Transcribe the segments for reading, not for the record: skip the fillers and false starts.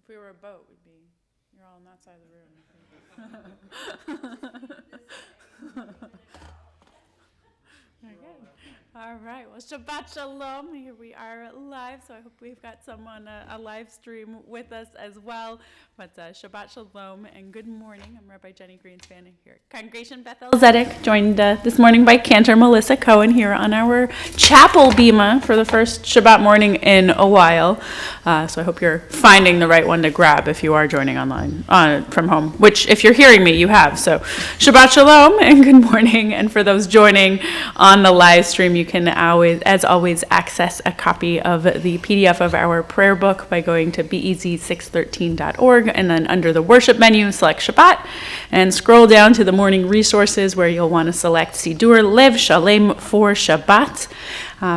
If we were a boat, you're all on that side of the room. Okay. All right. Well, Shabbat Shalom. Here we are live, so I hope we've got someone a live stream with us as well. But Shabbat Shalom and good morning. I'm Rabbi Jenny Greenspan here at Congregation Beth-El Zedek, joined this morning by Cantor Melissa Cohen here on our chapel bima for the first Shabbat morning in a while. So I hope you're finding the right one to grab if you are joining online from home, which if you're hearing me, you have. So Shabbat Shalom and good morning. And for those joining on the live stream, you can always, as always, access a copy of the PDF of our prayer book by going to bez613.org and then under the worship menu, select Shabbat and scroll down to the morning resources where you'll want to select Sidur Lev Shalem for Shabbat.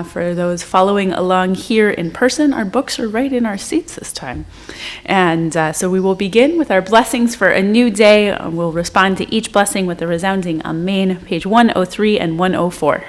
For those following along here in person, our books are right in our seats this time. And so we will begin with our blessings for a new day. We'll respond to each blessing with a resounding Amen, page 103 and 104.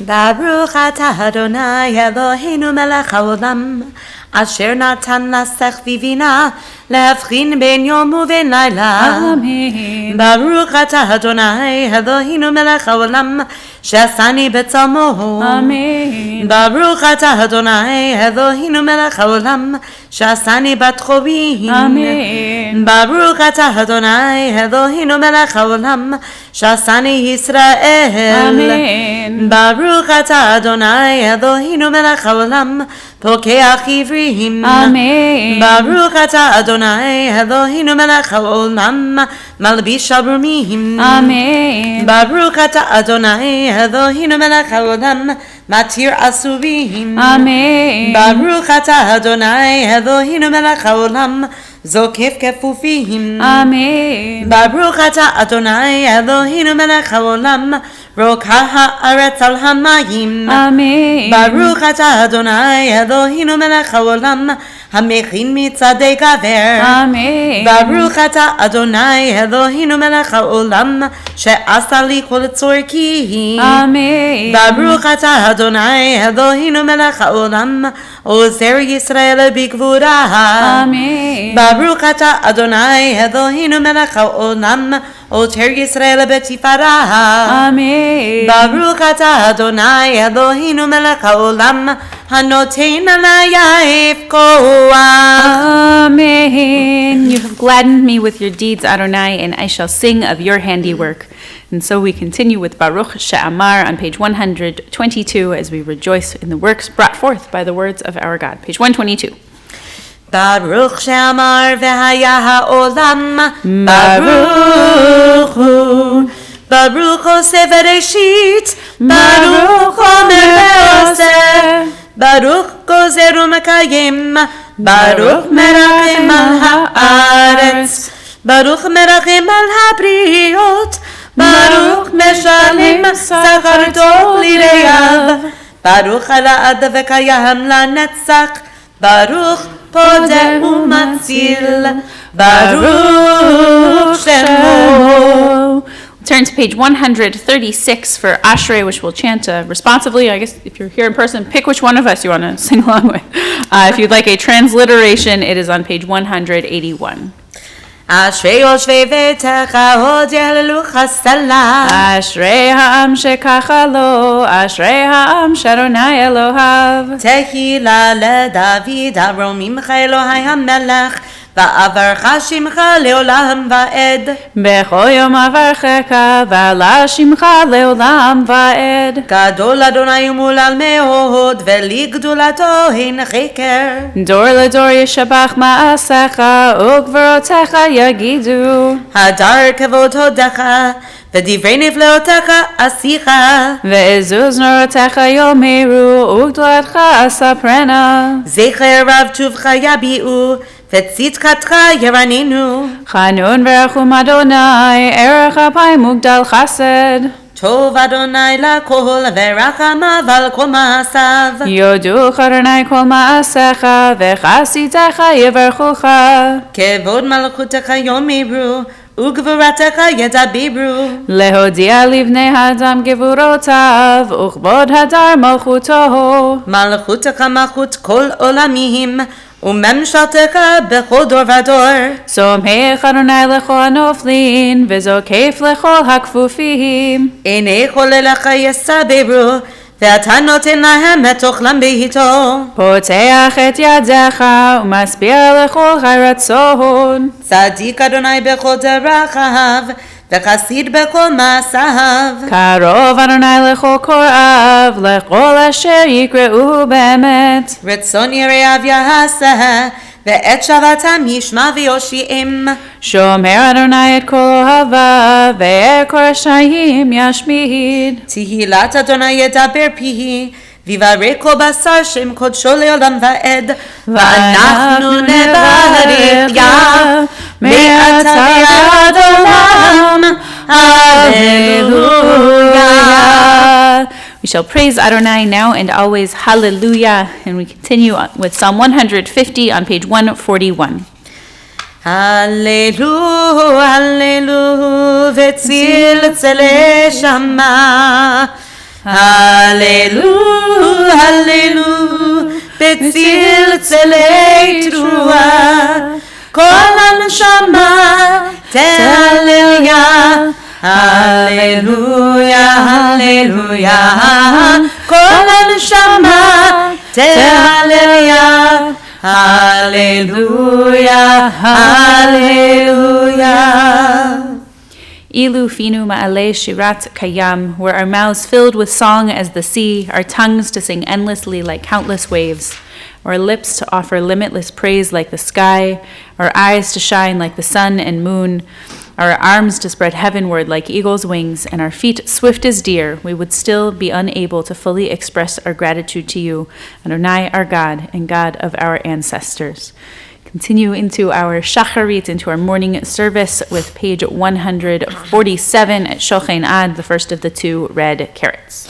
Baruch atah Adonai Eloheinu melech haolam, asher natan lasech vivina, להבחין בין יום ובין לילה. אמן. ברוך אתה אדוני אלוהינו מלך העולם שעשני בצלמו. אמן. ברוך אתה אדוני אלוהינו מלך העולם שעשני בת חורין. אמן. ברוך אתה אדוני אלוהינו מלך העולם שעשני ישראל. אמן. ברוך אתה אדוני אלוהינו מלך העולם פוקח עברים. אמן. ברוך אתה אדוני אלוהינו מלך העולם מלביש הברומים. אמן. ברוך אתה אדוני אלוהינו מלך העולם מתיר אסורים. אמן. ברוך אתה אדוני אלוהינו מלך העולם זוקף כפופים. אמן. ברוך אתה אדוני אלוהינו מלך העולם רוקה הארץ על המים. אמן. ברוך אתה אדוני אלוהינו מלך העולם המכין מצעדי גבר. אמן. ברוך אתה אדוני אלוהינו מלך העולם שעשה לי כל צורכי. אמן. ברוך אתה אדוני אלוהינו מלך העולם עוזר ישראל בגבורה. אמן. ברוך אתה אדוני אלוהינו מלך העולם עוטר ישראל בתפארה. אמן. ברוך אתה אדוני אלוהינו מלך העולם הנותן עליי כוח. Amen. You have gladdened me with your deeds, Adonai, and I shall sing of your handiwork. And so we continue with Baruch She'amar on page 122 as we rejoice in the works brought forth by the words of our God. Page 122. ברוך שאמר והיה העולם ברוך הוא. ברוך עושה בראשית, ברוך אומר ועושה, ברוך גוזר ומקיים, ברוך מרחם על הארץ, ברוך מרחם על הבריות, ברוך משלם שכר טוב לרעב, ברוך לעד וקיים לנצח, ברוך פודה ומציל, ברוך שמו. Turn to page 136 for Ashrei, which we'll chant responsively. I guess if you're here in person, pick which one of us you want to sing along with. If you'd like a transliteration, it is on page 181. אשרי יושבי ביתך עוד יהללוך סלה. אשרי העם שככה לו, אשרי העם שאדוני אלוהיו. תהילה לדוד הרוממך אלוהי המלך, ועברך שמך לעולם ועד. בכל יום אברכך ועלה שמך לעולם ועד. גדול אדוני ומולל מאוד, ולגדולתו אין חקר. דור לדור ישבח מעשיך וגבורותיך יגידו. הדר כבוד הודך ודברי נפלאותיך עשיך. ועזוז נורותיך יאמרו וגדולתך אספרנה. זכר רב טובך יביעו וצדקתך ירננו. חנון ורחום אדוני, ערך אפיים מוגדל חסד. טוב אדוני לכל ורחמיו על כל מעשיו. יודוך אדוני כל מעשיך וחסידיך יברכוך. כבוד מלכותך יאמרו וגבורתך ידברו. להודיע לבני האדם גבורותיו וכבוד הדר מלכותו. מלכותך מלכות כל עולמים וממשלתך בכל דור ודור. סומך אדוני לכל הנופלים, וזוקף לכל הכפופים. עיני כל אליך יסברו, ואתה נותן להם את אוכלם בעתו. פותח את ידיך, ומשביע לכל הרצון. צדיק אדוני בכל דרכיו, וחסיד בכל מעשיו. קרוב אדוני לכל קוראיו, לכל אשר יקראו באמת. רצון יראיו יעשה, ואת שבתם ישמע ויושיעם. שומר אדוני את כל אוהביו, ואת כל רשעים ישמיד. תהילת אדוני ידבר פיhi, ויברא כל בשר שם קודשו לעולם ועד. ואנחנו נברך יה, מעתה ועד עולם. Hallelujah. We shall praise Adonai now and always. Hallelujah. And we continue with Psalm 150 on page 141. Hallelujah, hallelujah, v'tzil tzele shama. Hallelujah, hallelujah, v'tzil tzele trua. Kol הנשמה תהללויה. Hallelujah, hallelujah, kol הנשמה תהללויה. Hallelujah, hallelujah. Ilu finu ma'ale shirat kayam, were our mouths filled with song as the sea, our tongues to sing endlessly like countless waves, our lips to offer limitless praise like the sky, our eyes to shine like the sun and moon, our arms to spread heavenward like eagle's wings, and our feet swift as deer, we would still be unable to fully express our gratitude to you, Adonai, our God, and God of our ancestors. Continue into our shacharit, into our morning service with page 147 at Shochen Ad, the first of the two red carrots.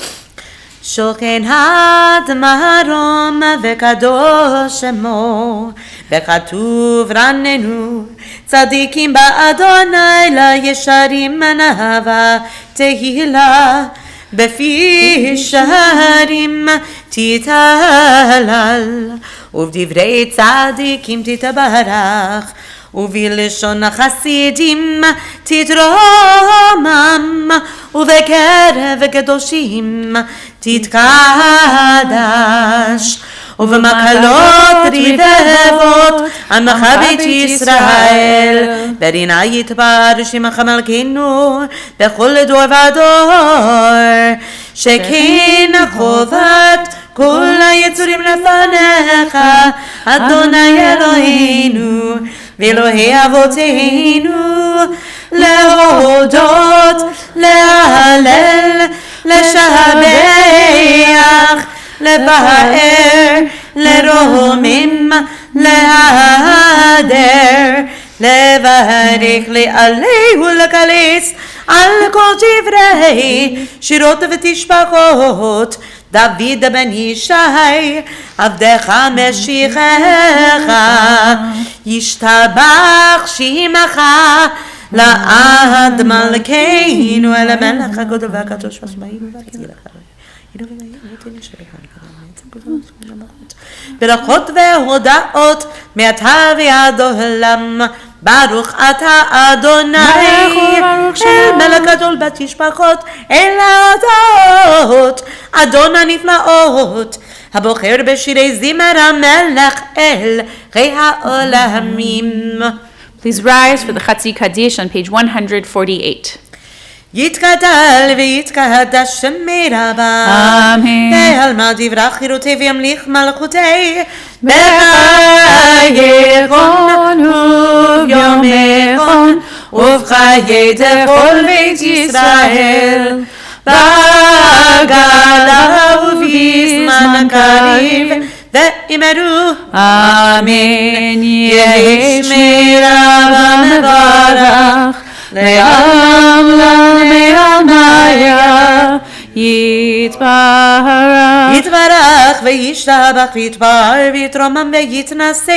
שוכן עד מרום וקדוש שמו, וכתוב רננו, צדיקים באדוני לישרים מנהבה תהילה, בפי שערים תתהלל, ובדברי צדיקים תתברך, ובלשון החסידים תתרומם, ובקרב קדושים תתקדש, ובמקלות רבבות עמך בית ישראל, ברינה יתבר שמך מלכנו בכל דור ודור, שכן חובת כל היצורים לפניך, אדוני אלוהינו ואלוהי אבותינו, להודות, להלל, לשבח, לבאר, לרומם, להדר, לברך, לעלי ולקליס, על כל דברי שירות ותשבחות, דוד בן ישי, עבדך משיחך, ישתבח שמך, לעד מלכנו, אל המלך הגדול והקדוש והשמיים וברכי לך. ברכות והודעות מעתה ועד עולם, ברוך אתה אדוני, אל מלך גדול בתשבחות, אל ההודעות, אדון הנפלאות, הבוחר בשירי זמר המלך אל חי העולמים. Please rise for the Chatzi Kaddish on page 148. יתגדל ויתקדש מרבה, בעלמא דברך חירותי וימליך מלכותי, בחייכון וביומכון ובחיי כל בית ישראל, בגלה ובזמן קריב ואמרו אמן. יהי שמי רבה מברך לעם לעמיה, יתברך וישתבח ויתפאר ויתרומם ויתנשא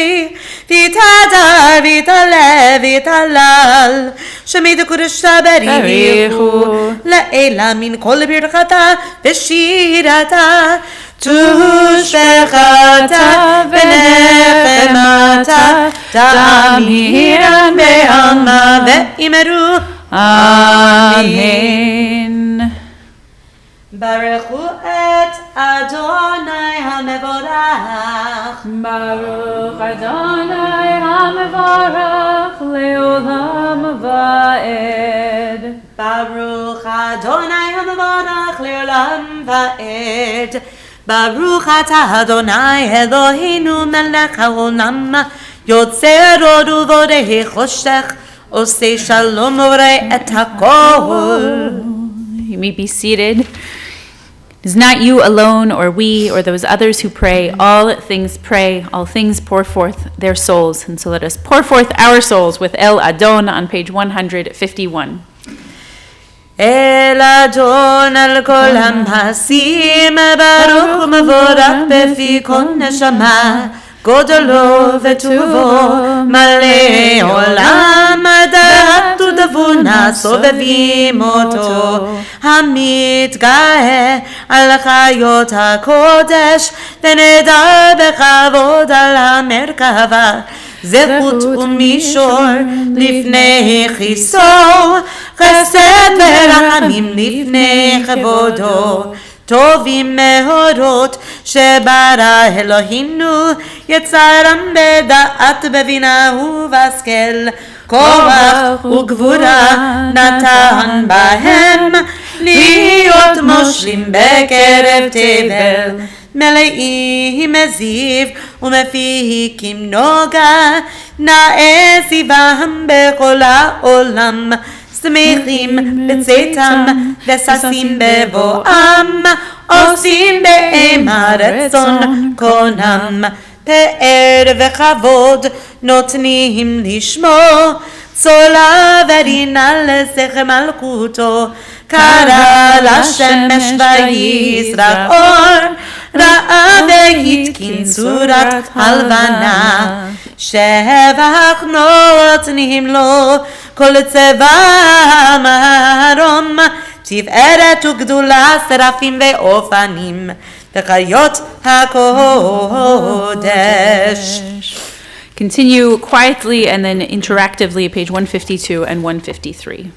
ויתהדר ויתעלה ויתהלל, שמי דקודשא בריחו לעילא מן כל ברכתה ושירתה, תושבחתה ונכד למטה, תמירן בעלמא ואמרו Amen. ברכו את אדוני המבורך. Baruch Adonai HaMevarach Leolam Va'ed. ברוך אדוני המבורך לעולם ועד. ברוך אתה אדוני אלוהינו מלך העולם, יוצר אור ובורא חושך, עושה שלום ובורא את הכל. You may be seated. It is not you alone or we or those others who pray. All things pray. All things pour forth their souls. And so let us pour forth our souls with El Adon on page 151. אל אדון על כל המעשים, ברוך ומבורך בפי כל נשמה, גודלו וטובו מלא עולם, דעת ותבונה סובבים אותו, המתגאה על חיות הקודש, ונדר בכבוד על המרכבה, זכות ומישור לפני כיסו, חסד ורחמים לפני כבודו, טובים מאורות שברא אלוהינו, יצרם בדעת בבינה ובהשכל, כוח וגבורה נתן בהם, להיות מושלים בקרב תבל, מלאים זיו ומפיקים נוגה, נאה זיום בכל העולם, שמחים בצאתם וששים בבואם, עושים באימה רצון קונם, פאר וכבוד נותנים לשמו, צולה ורינה לזכר מלכותו, קרא לשמש ויזרח אור, ראה והתקין צורת הלבנה, שבח נותנים לו כל צבא מרום, תפארת וגדולה שרפים ואופנים, וחיות הקודש. Continue quietly and then interactively at page 152 and 153.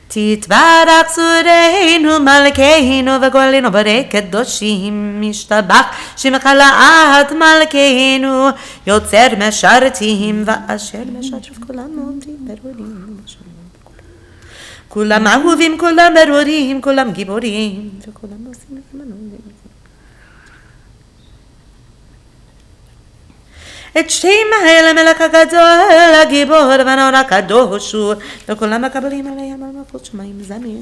תתברך צורנו מלכנו וגואלנו ברי קדושים, משתבח שמך לעד מלכנו, יוצר משרתים ואשר משרתים כולם עומדים ברורים, כולם אהובים, כולם ברורים, כולם גיבורים וכולם עושים למענו. את שם האל המלך הגדול, הגיבור והנורא הקדוש הוא, וכולם מקבלים עליהם על מלכות שמיים, זמיר,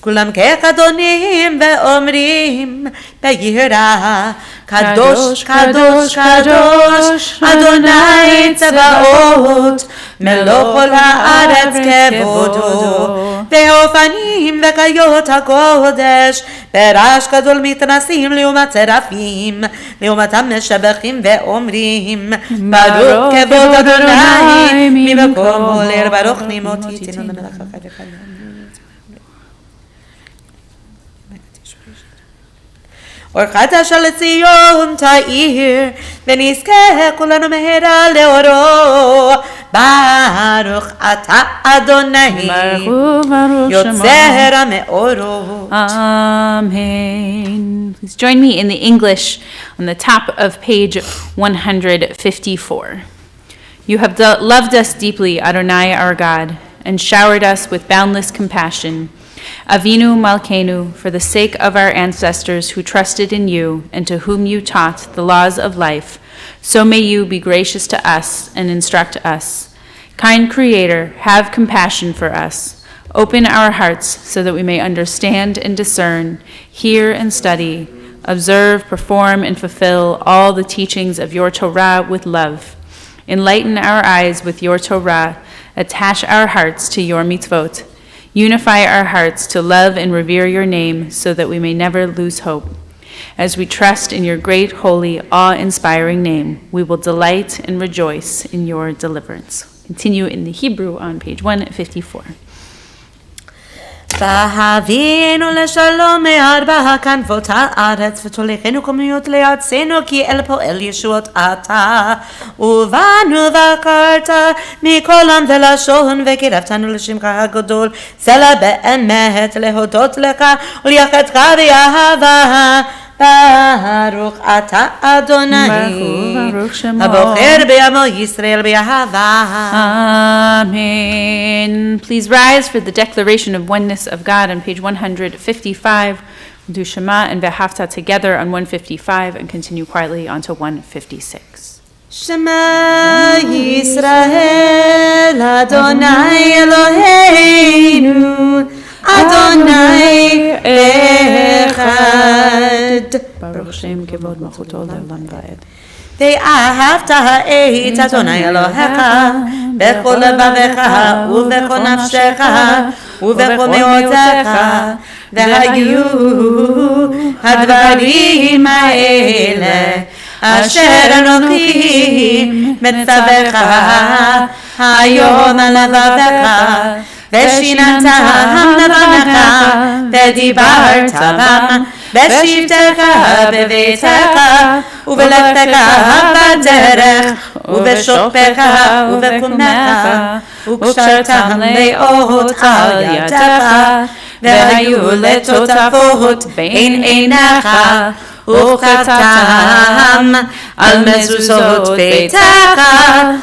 כולם כאחדונים ואומרים ביראה, קדוש, קדוש, קדוש, אדוני צבאות, מלוא כל הארץ כבודו, באופנים וחיות הקודש, ברעש גדול מתנסים לעומת שרפים, לעומתם משבחים ואומרים, ברוך כבוד אדוני ממקום עולר, ברוך נימותי תנו למלך החי וחיים. אורכת אשר לציון תאיר, ונזכה כולנו מהרה לאורו, ברוך אתה אדוני, יוצר המאורו. Amen. Please join me in the English on the top of page 154. You have loved us deeply, Adonai our God, and showered us with boundless compassion. Avinu Malkeinu, for the sake of our ancestors who trusted in you and to whom you taught the laws of life, so may you be gracious to us and instruct us. Kind Creator, have compassion for us. Open our hearts so that we may understand and discern, hear and study, observe, perform, and fulfill all the teachings of your Torah with love. Enlighten our eyes with your Torah, attach our hearts to your mitzvot. Unify our hearts to love and revere your name so that we may never lose hope. As we trust in your great, holy, awe-inspiring name, we will delight and rejoice in your deliverance. Continue in the Hebrew on page 154. והביאנו לשלום מארבע כנפות הארץ ותוליכנו קוממיות לארצנו כי אל פועל ישועות אתה ובאנו ובקרת מכל עם ולשון וקירבתנו לשמך הגדול זה לה באמת להודות לך ולייחדך באהבה ברוך אתה אדוני הבוחר בעמו ישראל באהבה. Amen. Please rise for the declaration of oneness of God on page 155. We'll do Shema and Ve'ahavta together on 155 and continue quietly on to 156. Shema Yisrael Adonai Eloheinu Adonai Echad Baruch Shem Kevod Malchuto Le'olam Va'ed. ואהבת את אדוני אלוהיך בכל לבבך ובכל נפשך ובכל מאודך והיו הדברים האלה אשר אנוכי מצווך היום על לבבך ושיננתם לבניך ודיברת בם בשבתך בביתך ובלכתך בדרך ובשוכבך ובקומך וקשרתם לאות על ידך והיו לטוטפות בין עיניך וכתבתם על מזוזות ביתך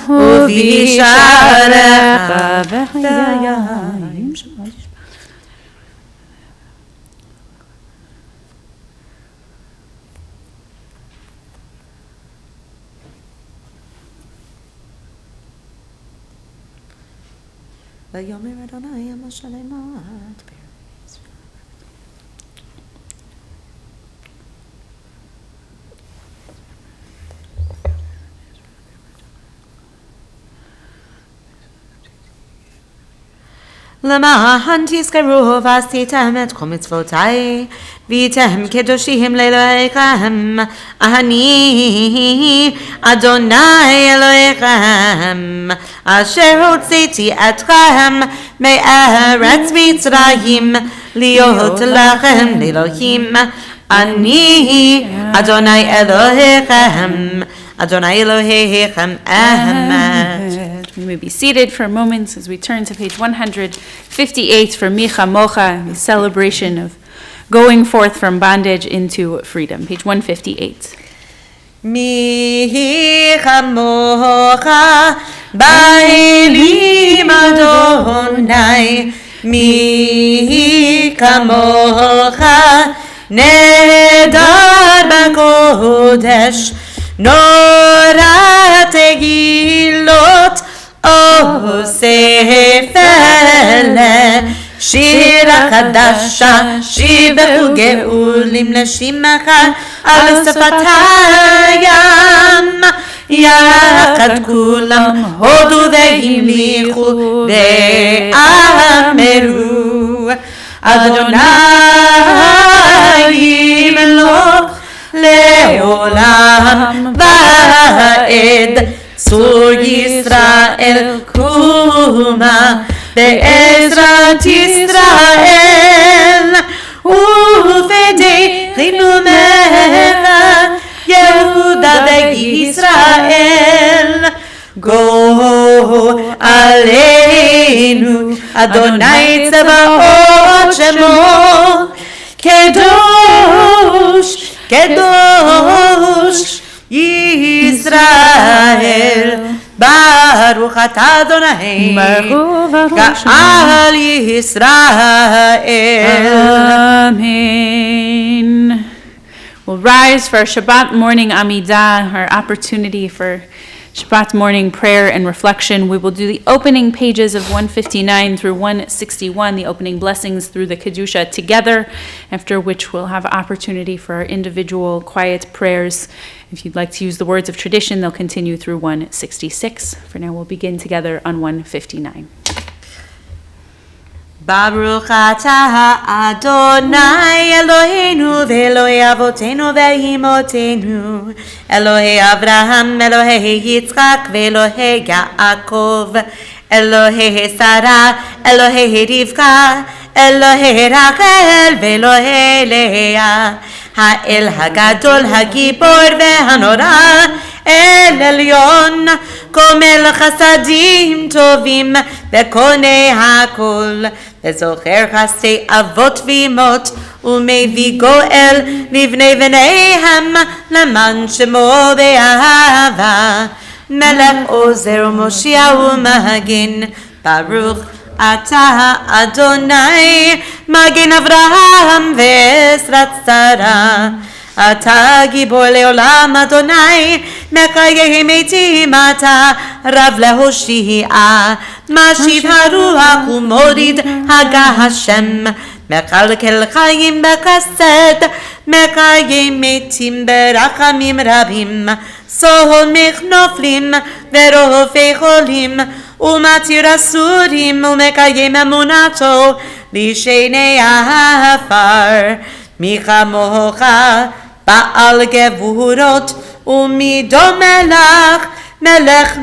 ובשעריך והיין. ויאמר אדוני המשלמות למען תזכרו ועשיתם את כל מצוותיי והייתם קדושים לאלוהיכם אני אדוני אלוהיכם אשר הוצאתי אתכם מארץ מצרים להיות לכם לאלוהים אני אדוני אלוהיכם Adonai Elohechem Amen. We may be seated for a moment as we turn to page 158 for Micha Mocha, the celebration of going forth from bondage into freedom. Page 158. Micha Mocha Ba'elim Adonai Micha Mocha Nedar B'Kodesh נורא תהילות אוסף אלה שירה חדשה שיבחו גאולים לשמך על שפת הים יחד כולם הודו והמליכו ואמרו אדוני ימלוך לעולם ועד צור ישראל קומה בעזרת ישראל ופדי חינומך יהודה וישראל גו עלינו אדוני צבאות שמו קדוש קדוש ישראל ברוך אתה אדוני גאל ישראל. Amen. We'll rise for our Shabbat morning Amidah, our opportunity for Shabbat morning prayer and reflection. We will do the opening pages of 159 through 161, the opening blessings through the Kedusha together, after which we'll have opportunity for our individual quiet prayers. If you'd like to use the words of tradition, they'll continue through 166. For now, we'll begin together on 159. Baruch atah Adonai Eloheinu ve'Eloi avotenu ve'imotenu Elohei Avraham, Elohei Yitzchak ve'Elohei Yaakov Elohei Sarah, Elohei Rivka Elohei Rachel ve'Elohei Leah Ha'el Hagadol Hagibor ve'Hanora El Elyon Komel Chasadim Tovim Ve'Konei Hakol וזוכר חסדי אבות ואמות ומביא גואל לבני בניהם למען שמו באהבה מלך עוזר ומושיע ומגן ברוך אתה אדוני מגן אברהם ועזרת שרה אתה גיבור לעולם אדוני מקיים מתים אתה רב להושיע משיב הרוח ומוריד הגה השם מקלקל חיים בחסד מקיים מתים ברחמים רבים סומך נופלים ורופא חולים ומתיר אסורים ומקיים אמונתו לשני העפר מי כמוך בעל גבורות ומי דומה לך מלך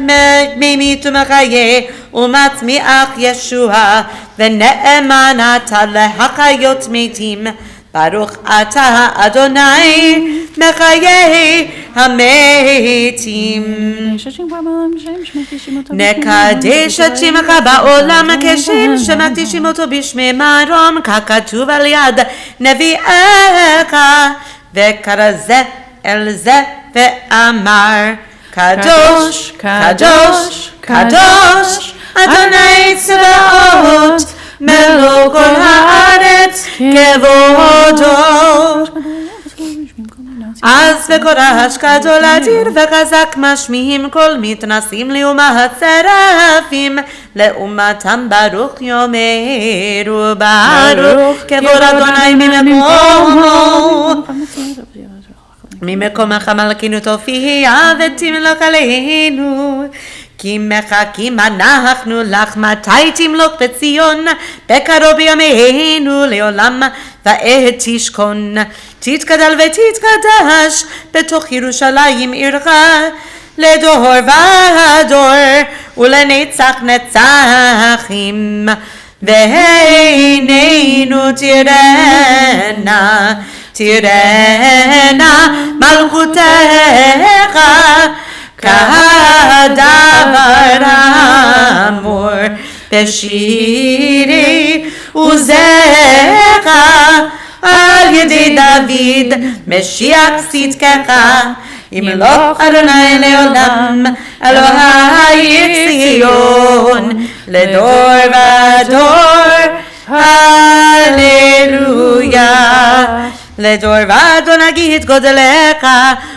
ממית ומחיה ומצמיח ישועה ונאמן אתה להחיות מתים ברוך אתה אדוני מחיי המתים נקדש את שמך בעולם כשם שמקדישים אותו בשמי מרום ככתוב על יד נביאך וכרזה אל זה ואמר קדוש, קדוש, קדוש, אדוני צבאות, מלוא כל הארץ כבודו. אז וקודש גדול אדיר וחזק משמיעים כל מתנסים לעומת שרפים, לעומתם ברוך יאמרו ברוך כבוד אדוני ממקומו. ממקומך מלכנו תופיע ותמלוך עלינו כי מחכים אנחנו לך מתי תמלוך בציון בקרוב ימינו לעולם ועת תשכון תתגדל ותתקדש בתוך ירושלים עירך לדור ודור ולנצח נצחים ועינינו תראנה תראנה מלכותך כדבר אמור בשירי עוזך על ידי דוד משיח צדקך ימלוך אדוני לעולם אלוהי ציון לדור ודור הללויה לדור ודור נגיד גודלך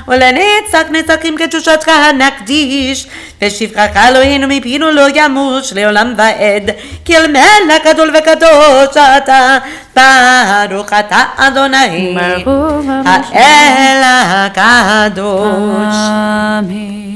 ולנצח נצחים קדושתך נקדיש ושבחך אלוהינו מפינו לא ימוש לעולם ועד כי אל מלך גדול וקדוש אתה ברוך אתה אדוני האל הקדוש אמן.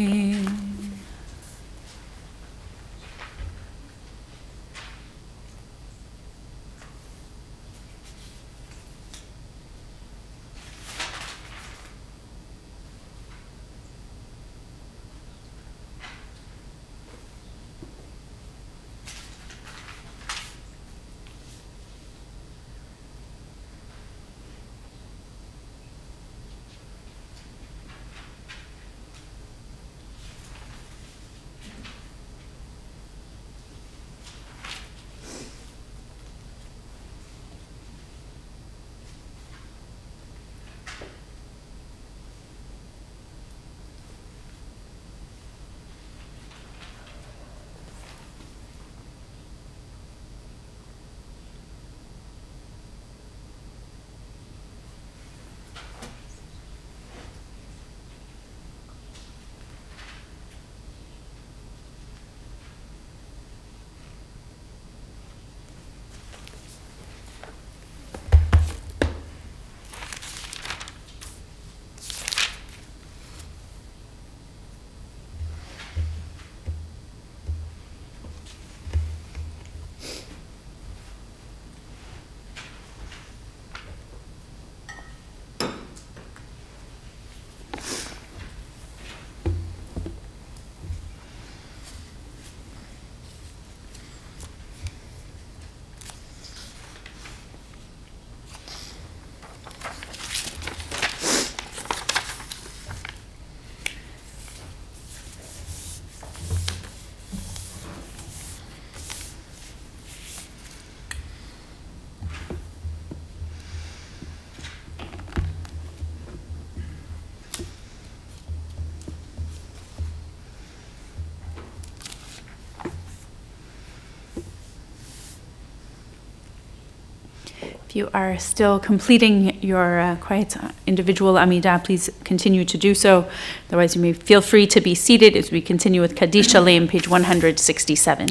If you are still completing your quiet individual Amidah, please continue to do so. Otherwise, you may feel free to be seated as we continue with Kaddish Shalem, page 167.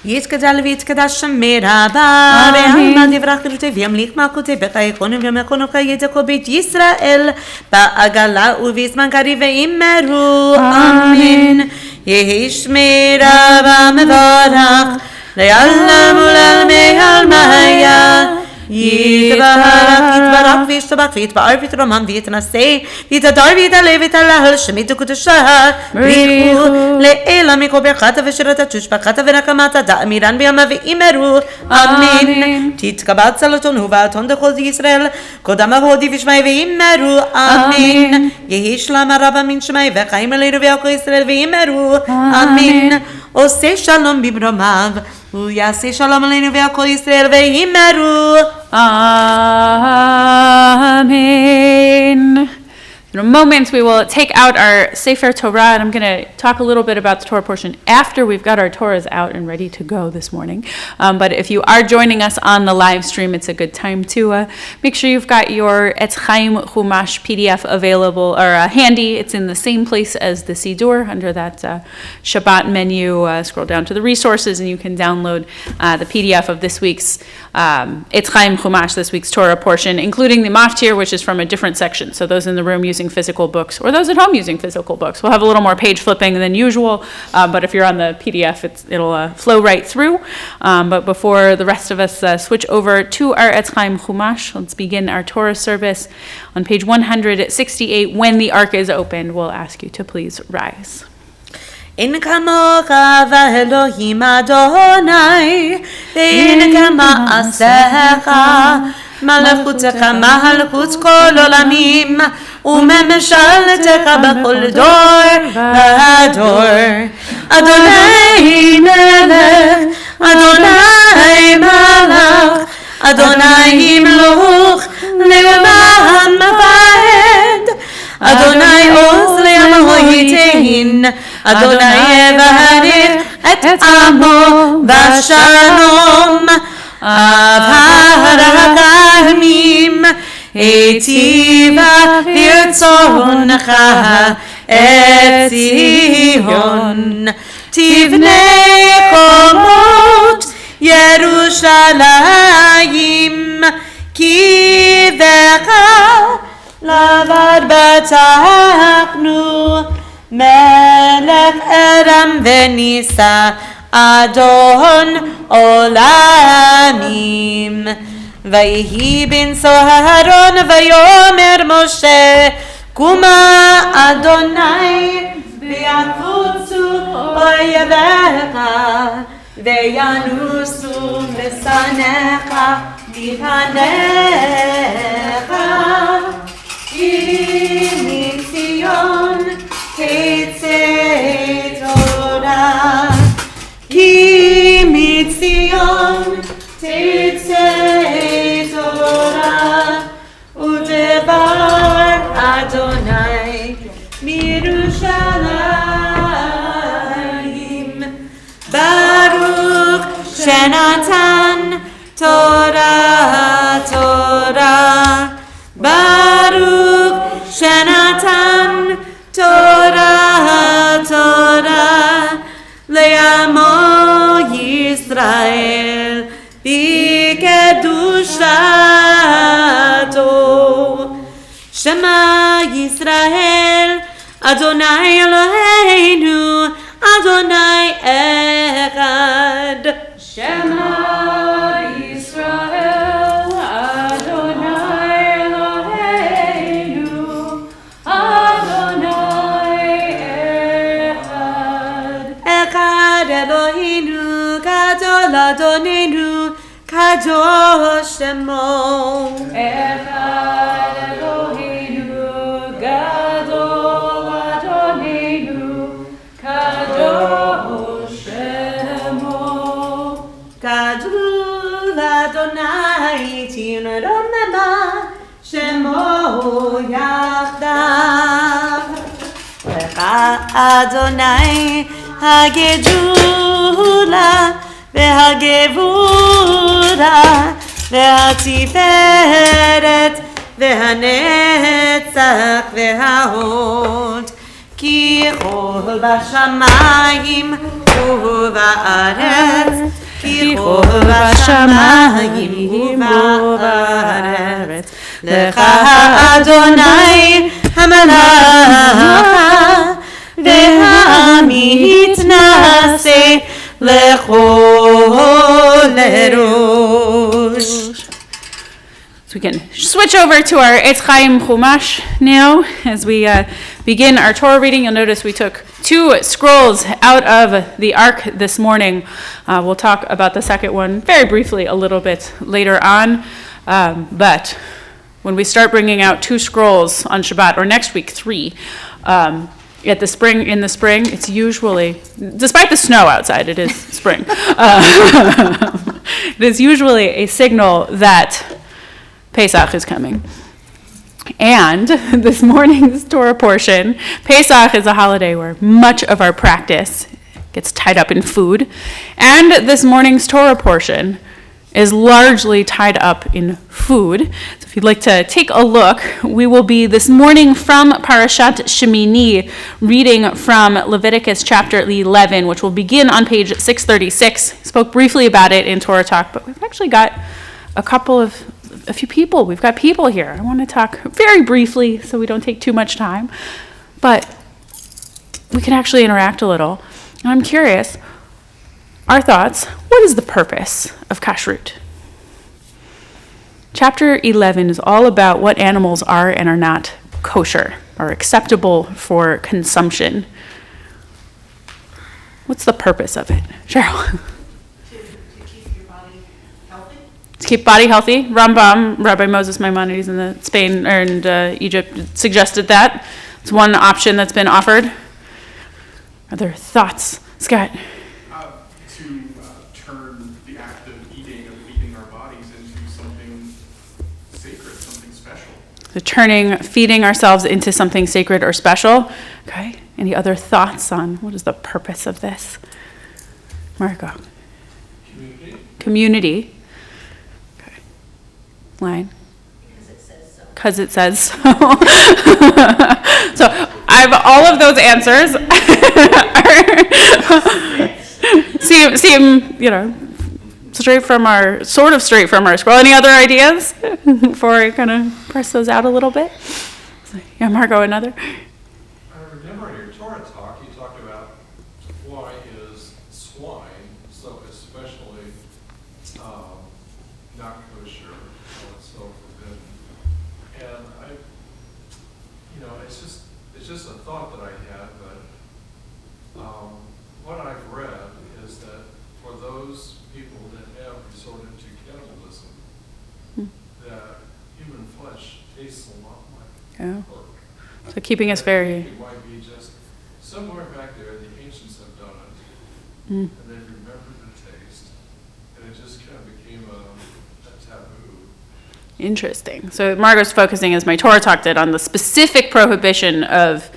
יתגדל ויתקדש שמי רבה, ועלמא דברך גדולתי וימליך מלכותי בחייכון וימלכון חיי כל בית ישראל, בעגלה ובזמן קריב ואמרו אמן. יהי שמי רבה מבורך, לעלם ולעלמי עלמיה. יתברך וישתבח ויתפאר ויתרומם ויתנשא ויתהדר ויתעלה ויתהלל שמי קדושה בריחו לעילא מכל ברכתה ושירתה תושבחתה ונקמתה דאמירן בימה ואמרו אמן. תתקבל צלתון ובעתון דכל ישראל קודם ההודי ושמי ואמרו אמן. יהי שלמה רבה מן שמי וחיים אלינו ועל כל ישראל ואמרו אמן. עושה שלום במרומיו ויעשה שלום עלינו ועל כל ישראל ואמרו Amen. In a moment, we will take out our Sefer Torah, and I'm going to talk a little bit about the Torah portion after we've got our Torahs out and ready to go this morning. But if you are joining us on the live stream, it's a good time to make sure you've got your Etz Chaim Chumash PDF available or handy. It's in the same place as the Siddur under that Shabbat menu. Scroll down to the resources, and you can download the PDF of this week's Etz Chaim Chumash, this week's Torah portion, including the Maftir, which is from a different section. So those in the room using physical books, or those at home using physical books, we'll have a little more page flipping than usual, but if you're on the PDF, it'll flow right through. But before the rest of us switch over to our Etz Chaim Chumash, let's begin our Torah service on page 168. When the Ark is opened, we'll ask you to please rise. אין כמוך ואלוהים אדוני, ואין כמעשיך, מלכותך מלכות כל עולמים, וממשלתך בכל דור ודור. אדוני מלך, אדוני מלך, אדוני ימלוך לעולם ועד. אדוני עוז לעמו ייתן, אדוני יברך את עמו בשלום. אבהר הכרמים, היטיבה ברצונך את ציון. תבנה חומות ירושלים, כי בך לבד בטחנו. מלך ארם ונישא, אדון עולמים. ויהי בן אהרון ויאמר משה, קומה אדוני ויפוצו אויביך וינוסו לשנאיך מפניך. כי מציון תצא תורה, כי מציון תצא תורה, ודבר אדוני מירושלים. ברוך שנתן תורה תורה, ברוך שנתן תורה תורה, לעמו ישראל בקדושתו. שמע ישראל, אדוני אלוהינו, אדוני אחד. שמע ישראל, אדוני אלוהינו, אדוני אחד. אחד אלוהינו, גדול אדוננו, קדוש שמו. אחד אלוהינו, גדול אדוננו, קדוש שמו. גדול אדוני תרוממה, שמו יחדיו. לך אדוני הגדולה והגבורה, והתפארת והנצח וההוד כי כל בשמיים ובארץ כי כל בשמיים ובארץ לך אדוני המלאכה והמתנשא לכל ראש. So we can switch over to our Etz Chaim Chumash now as we begin our Torah reading. You'll notice we took 2 scrolls out of the Ark this morning. We'll talk about the second one very briefly a little bit later on. But when we start bringing out 2 scrolls on Shabbat, or next week 3, in the spring, it's usually, despite the snow outside, it is spring. It is usually a signal that Pesach is coming. And this morning's Torah portion, Pesach is a holiday where much of our practice gets tied up in food. And this morning's Torah portion is largely tied up in food. So if you'd like to take a look, we will be this morning from Parashat Shemini, reading from Leviticus chapter 11, which will begin on page 636. Spoke briefly about it in Torah Talk, but we've actually got a few people. We've got people here. I want to talk very briefly so we don't take too much time, but we can actually interact a little. And I'm curious, our thoughts, what is the purpose of Kashrut? Chapter 11 is all about what animals are and are not kosher, or acceptable for consumption. What's the purpose of it? Cheryl? To keep your body healthy. To keep body healthy. Rambam, Rabbi Moses Maimonides in Spain and Egypt suggested that. It's one option that's been offered. Are there thoughts? Scott? To turn the act of feeding our bodies into something sacred, something special. So feeding ourselves into something sacred or special. Okay. Any other thoughts on what is the purpose of this? Marco? Community. Okay. Line? Because it says so. So I have all of those answers. seem, straight from our scroll. Any other ideas before I kind of press those out a little bit? Yeah, Margot, another? I remember in your Torah talk, you talked about why is swine so especially not kosher, it's so forbidden. And it's just a thought that I had, but what I've read is that for those people that have resorted to cannibalism, that human flesh tastes a lot like pork. So keeping us very... It might be just somewhere back there, the ancients have done it, and they remembered the taste, and it just kind of became a taboo. Interesting. So Margot's focusing, as my Torah talk did, on the specific prohibition of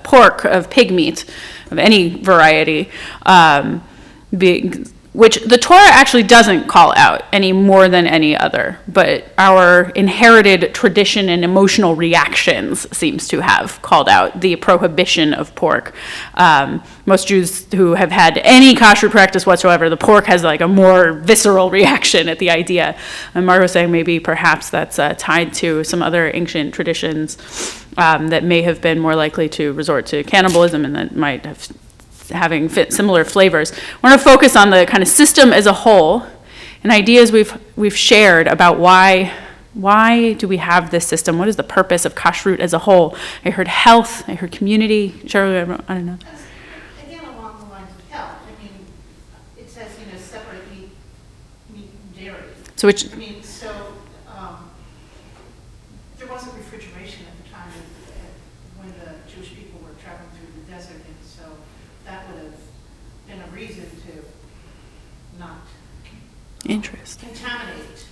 pork, of pig meat, of any variety, which the Torah actually doesn't call out any more than any other, but our inherited tradition and emotional reactions seems to have called out the prohibition of pork. Most Jews who have had any kashrut practice whatsoever, the pork has like a more visceral reaction at the idea. And Margot was saying maybe perhaps that's tied to some other ancient traditions that may have been more likely to resort to cannibalism and that might have having similar flavors. I want to focus on the kind of system as a whole and ideas we've shared about why do we have this system? What is the purpose of kashrut as a whole? I heard health, I heard community. Shirley, I don't know. Again, along the lines of health. I mean, it says, separate meat and dairy. So which... there wasn't refrigeration at the time when the Jewish people were traveling through the desert, and so that would have been a reason to not contaminate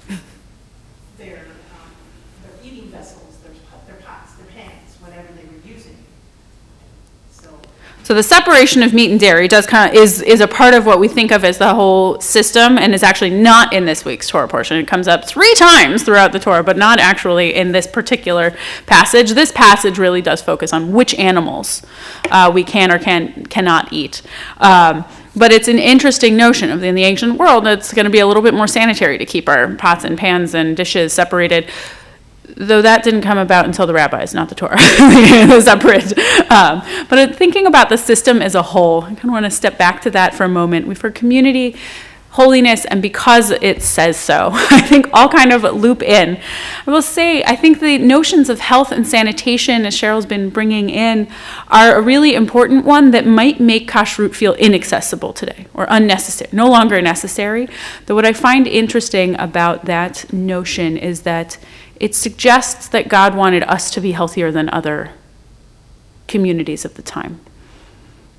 their eating vessels, their pots, their pans, whatever they were using. So So the separation of meat and dairy is a part of what we think of as the whole system, and is actually not in this week's Torah portion. It comes up 3 times throughout the Torah, but not actually in this particular passage. This passage really does focus on which animals we can or cannot eat. But it's an interesting notion of in the ancient world, it's going to be a little bit more sanitary to keep our pots and pans and dishes separated. Though that didn't come about until the rabbis, not the Torah. Separate. But thinking about the system as a whole, I kind of want to step back to that for a moment. We've heard community, holiness, and because it says so, I think all kind of loop in. I will say, I think the notions of health and sanitation, as Cheryl's been bringing in, are a really important one that might make kashrut feel inaccessible today, or unnecessary, no longer necessary. Though what I find interesting about that notion is that it suggests that God wanted us to be healthier than other communities of the time.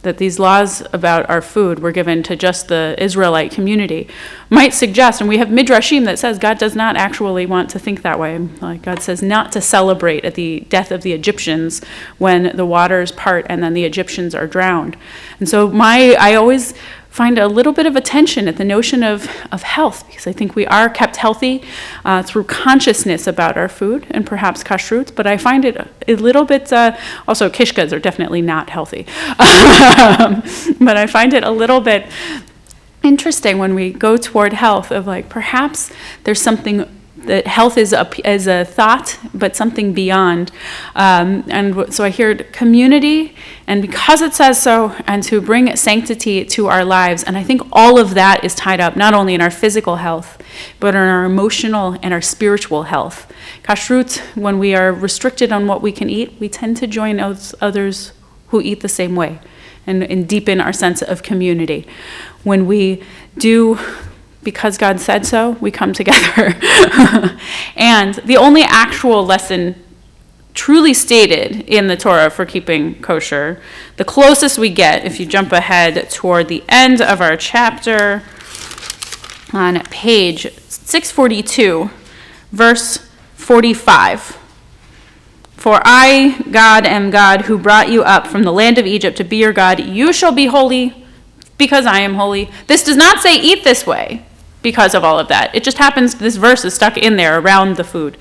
That these laws about our food were given to just the Israelite community might suggest, and we have midrashim that says God does not actually want to think that way. Like God says not to celebrate at the death of the Egyptians when the waters part and then the Egyptians are drowned. And so I always find a little bit of a tension at the notion of health, because I think we are kept healthy through consciousness about our food and perhaps kashrut, but I find it a little bit, also kishkas are definitely not healthy, but I find it a little bit interesting when we go toward health of like perhaps there's something that health is a thought, but something beyond. And so I heard community, and because it says so, and to bring sanctity to our lives. And I think all of that is tied up not only in our physical health, but in our emotional and our spiritual health. Kashrut, when we are restricted on what we can eat, we tend to join others who eat the same way and deepen our sense of community. When we do, because God said so, we come together. And the only actual lesson truly stated in the Torah for keeping kosher, the closest we get, if you jump ahead toward the end of our chapter, on page 642, verse 45. For I, God, am God, who brought you up from the land of Egypt to be your God. You shall be holy, because I am holy. This does not say eat this way, because of all of that. It just happens, this verse is stuck in there around the food.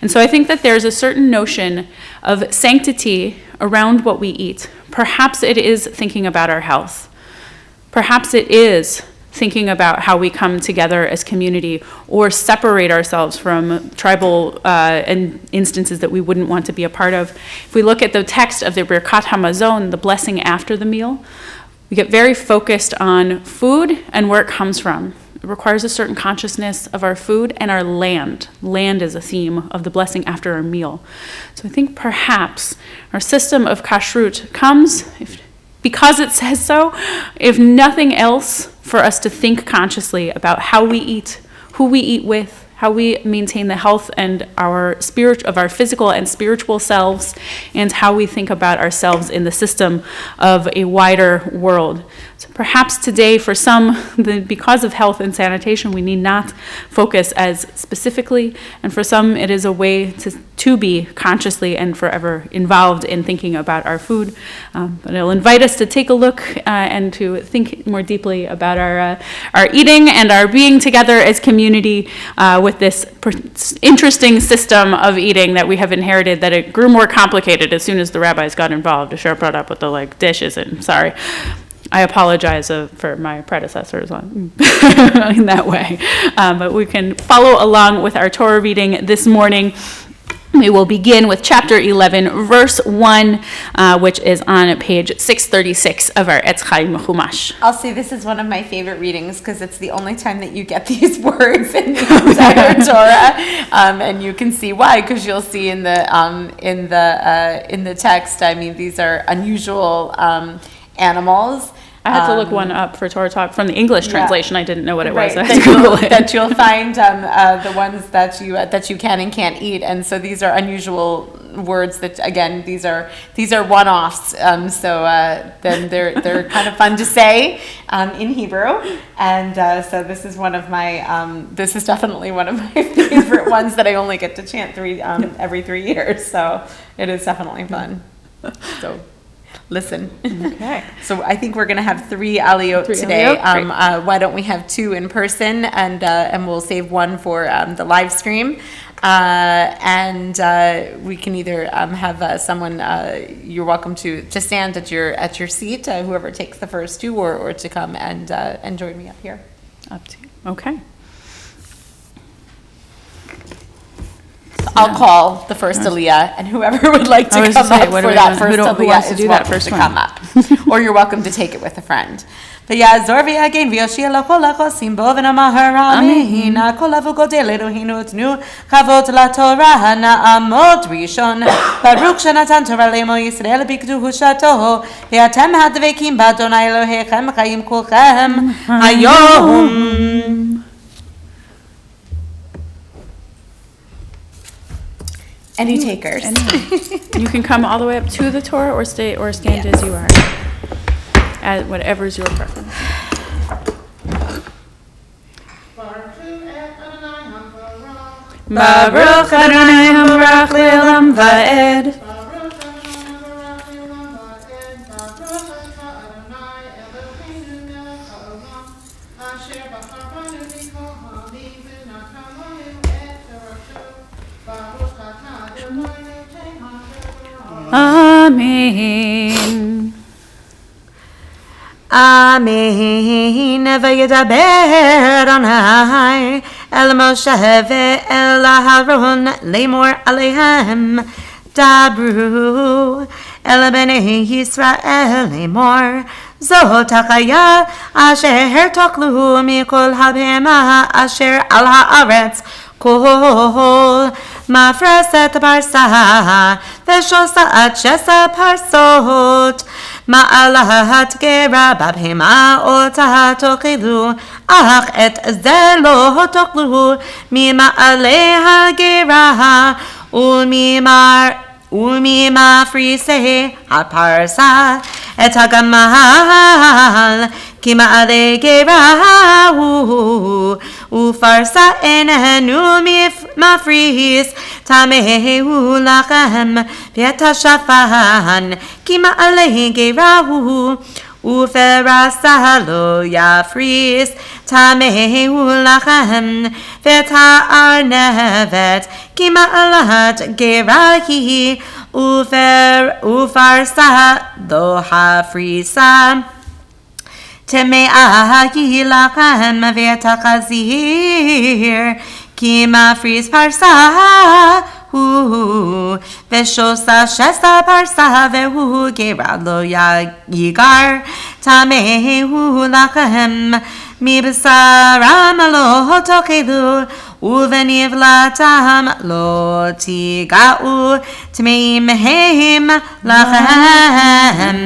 And so I think that there's a certain notion of sanctity around what we eat. Perhaps it is thinking about our health. Perhaps it is thinking about how we come together as community or separate ourselves from tribal instances that we wouldn't want to be a part of. If we look at the text of the Birkat HaMazon, the blessing after the meal, we get very focused on food and where it comes from. It requires a certain consciousness of our food and our land. Land is a theme of the blessing after our meal. So I think perhaps our system of kashrut comes, because it says so, if nothing else, for us to think consciously about how we eat, who we eat with, how we maintain the health and our physical and spiritual selves, and how we think about ourselves in the system of a wider world. So perhaps today, for some, because of health and sanitation, we need not focus as specifically, and for some, it is a way to be consciously and forever involved in thinking about our food. But it'll invite us to take a look and to think more deeply about our eating and our being together as community with this interesting system of eating that we have inherited, that it grew more complicated as soon as the rabbis got involved. Asher brought up with the dishes, and sorry. I apologize for my predecessors in that way. But we can follow along with our Torah reading this morning. We will begin with chapter 11, verse 1, which is on page 636 of our Etz Chaim Chumash. I'll say this is one of my favorite readings because it's the only time that you get these words in the entire Torah, and you can see why, because you'll see in the text. I mean, these are unusual animals. I had to look one up for Torah Talk from the English translation. I didn't know what it was. I had that to Google it. That you'll find the ones that you can and can't eat, and so these are unusual words. That again, these are one-offs. So then they're kind of fun to say in Hebrew, and so this is one of my this is definitely one of my favorite ones that I only get to chant every 3 years. So it is definitely fun. So. listen. Okay. So I think we're going to have 3 aliyot Three today. aliyot, Why don't we have 2 in person, and we'll save 1 for the live stream. We can either have someone. You're welcome to stand at your seat, whoever takes the first 2, or to come and join me up here. Up to you. Okay. I'll call the first aliyah, and whoever would like to I was come gonna say, up what for are we that doing? first Who wants aliyah to is do that welcome first to one? come up, or you're welcome to take it with a friend. V'yazor v'yagen v'yoshia l'kol ha'chosim bo v'namahar amin ha'kol avugodei l'Eloheinu tnu chavot la'Torah na'amot rishon Baruch shenatan Torah le'mo Yisrael b'kedushato v'atem hadvekim b'Adonai Elohechem chayim kulchem hayom. Any takers? You can come all the way up to the Torah or stand as you are. Whatever is your preference. Baruch Adonai Hamrach Le'olam Va'ed. Amen. Amen. Vayedaber Adonai el Moshe ve'el Aharon lemor alehem dabru el bnei Yisrael lemor zot hachaya asher toklu mikol habema asher al haaretz kol mafreset parsa v'shosat shesa parsot ma'alat gera babhema ota tokilu ach et ze lo toklu mima'alei hagera umima frise haparsa et hagamal kima'alei gera ufarsa enenu mafris tamehu lachem v'etashafan kima'alei gerahu uferasa lo yafris tamehu lachem v'eta'arnevet kima'alat gerahi ufarsa lo hafrisa Temea yilachem v'etachazir ki mafris parsa v'shosa shesa parsa v'hu gera lo yigar tamehu lachem mibsaram lo tokelu uvenivlatam lo tiga'u tmeimhem lachem.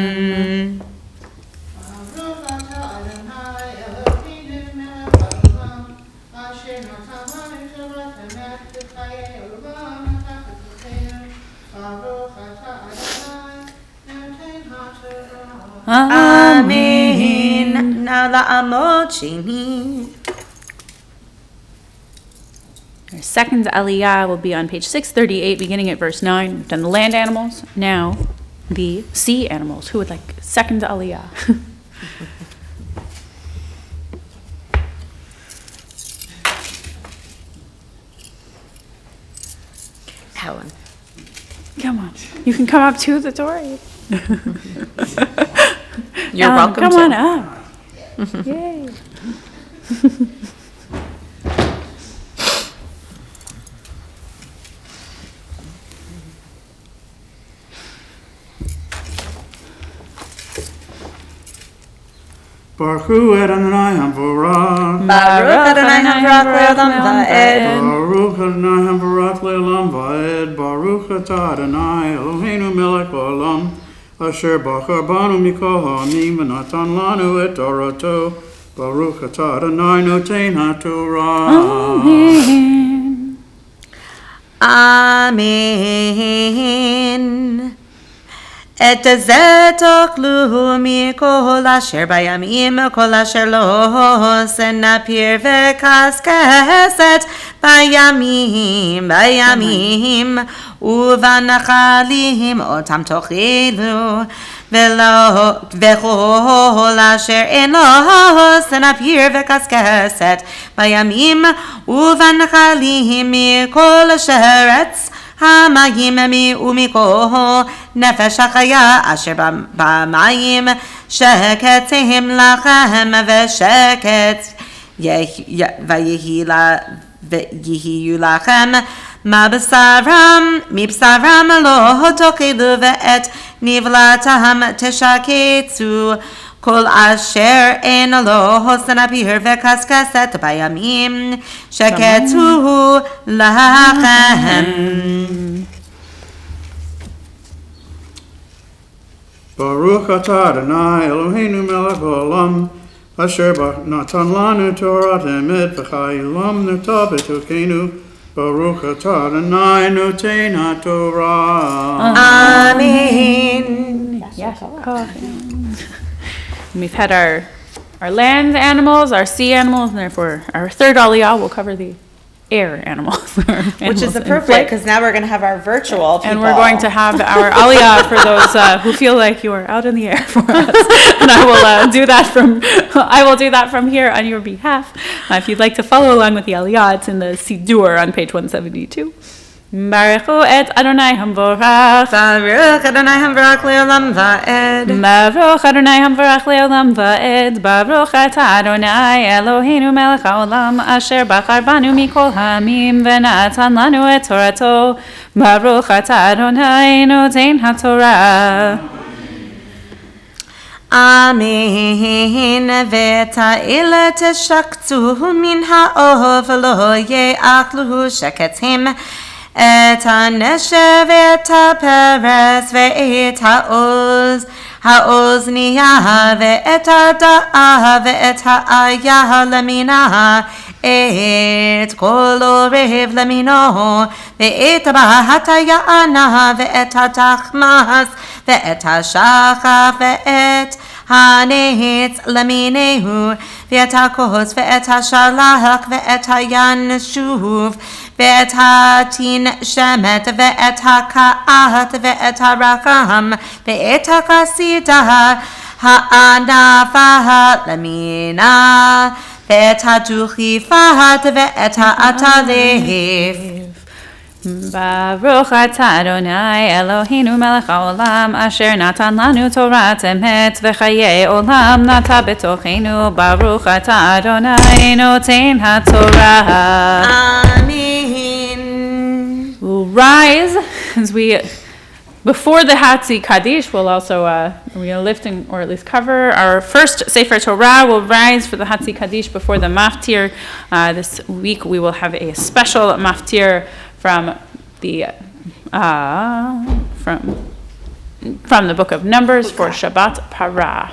Amen. Now the Amochini. Our second aliyah will be on page 638, beginning at verse 9. We've done the land animals. Now the sea animals. Who would like second aliyah? Helen. Come on. You can come up to the Torah. You're welcome come to. on up. Yay. Baruch Adonai Hamvorach. Baruch Adonai Hamrach Le'olam Va'ed. Baruch Adonai Hamvorach Le'olam Va'ed. Baruch Atah Adonai Eloheinu melech haolam asher bachar banu mikol ha'amim v'natan lanu et Torato. Baruch Atah Adonai noten haTorah. Amen. Amen. את זה תאכלו מכל אשר בימים, כל אשר לא סנפיר וקשקשת בימים, ובנחלים אותם תאכלו, וכל אשר אין לו סנפיר וקשקשת בימים, ובנחלים מכל שרץ המים ומכל נפש החיה אשר במים, שקט הם לכם ושקט ויהיו לכם. מבשרם לא תאכלו ואת נבלתם תשקצו, כל אשר אין לו סנפיר וקשקשת בימים, שקטו לכם. Baruch atah Adonai Eloheinu melech haolam, asher natan lanu Torah emet v'chayilam nata b'tokenu. Baruch atah Adonai noten haTorah. Amen. We've had our land animals, our sea animals, and therefore our third aliyah will cover the air animals. Which is appropriate because now we're going to have our virtual people. And we're going to have our aliyah for those who feel like you are out in the air for us. And I will do that from here on your behalf. If you'd like to follow along with the aliyah, it's in the Sidur on page 172. Baruchu et Adonai Hamvorach. Baruch Adonai Hamvorach le'olam va'ed. Baruch Adonai Hamvorach le'olam va'ed. Baruch atah Adonai Eloheinu melech haolam, asher bachar banu mikol ha'amim v'natan lanu et Torato. Baruch atah Adonai noten haTorah. Amen. V'ta'il teshaktu min ha'ov lo ye'achlu sheketim. את הנשר ואת הפרס ואת האוזנייה ואת הדעה ואת האיה למינה, את כל עורב למינו, ואת בת היענה ואת התחמס ואת השחף ואת הנץ למיניהו, ואת הכוס ואת השלח ואת הינשוף ואת התין שמת ואת הקעת ואת הרחם ואת הכסידה הענפה למינה ואת הדוכיפת ואת העטלף. Baruch atah Adonai Eloheinu melech haolam, asher natan lanu Torat emet v'chayei olam nata betochenu. Baruch atah Adonai noten haTorah. Amen. We'll rise as we, before the Hatzi Kaddish, we'll also we'll lift or at least cover our first Sefer Torah. We'll rise for the Hatzi Kaddish before the Maftir. This week we will have a special Maftir from the book of Numbers for Shabbat Parah.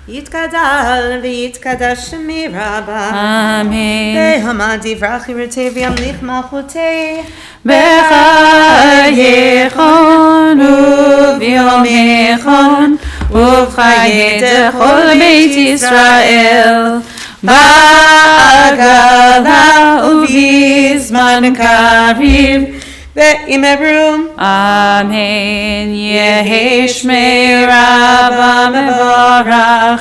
יתגדל ויתקדש שמי רבה. Amen. בהמה דברך ירתי וימליך מלכותי. בחייכון וביומכון ובחיי כל בית ישראל. בעגלה ובזמן קריב. ואמרו אמן. יהי שמי רבה מבורך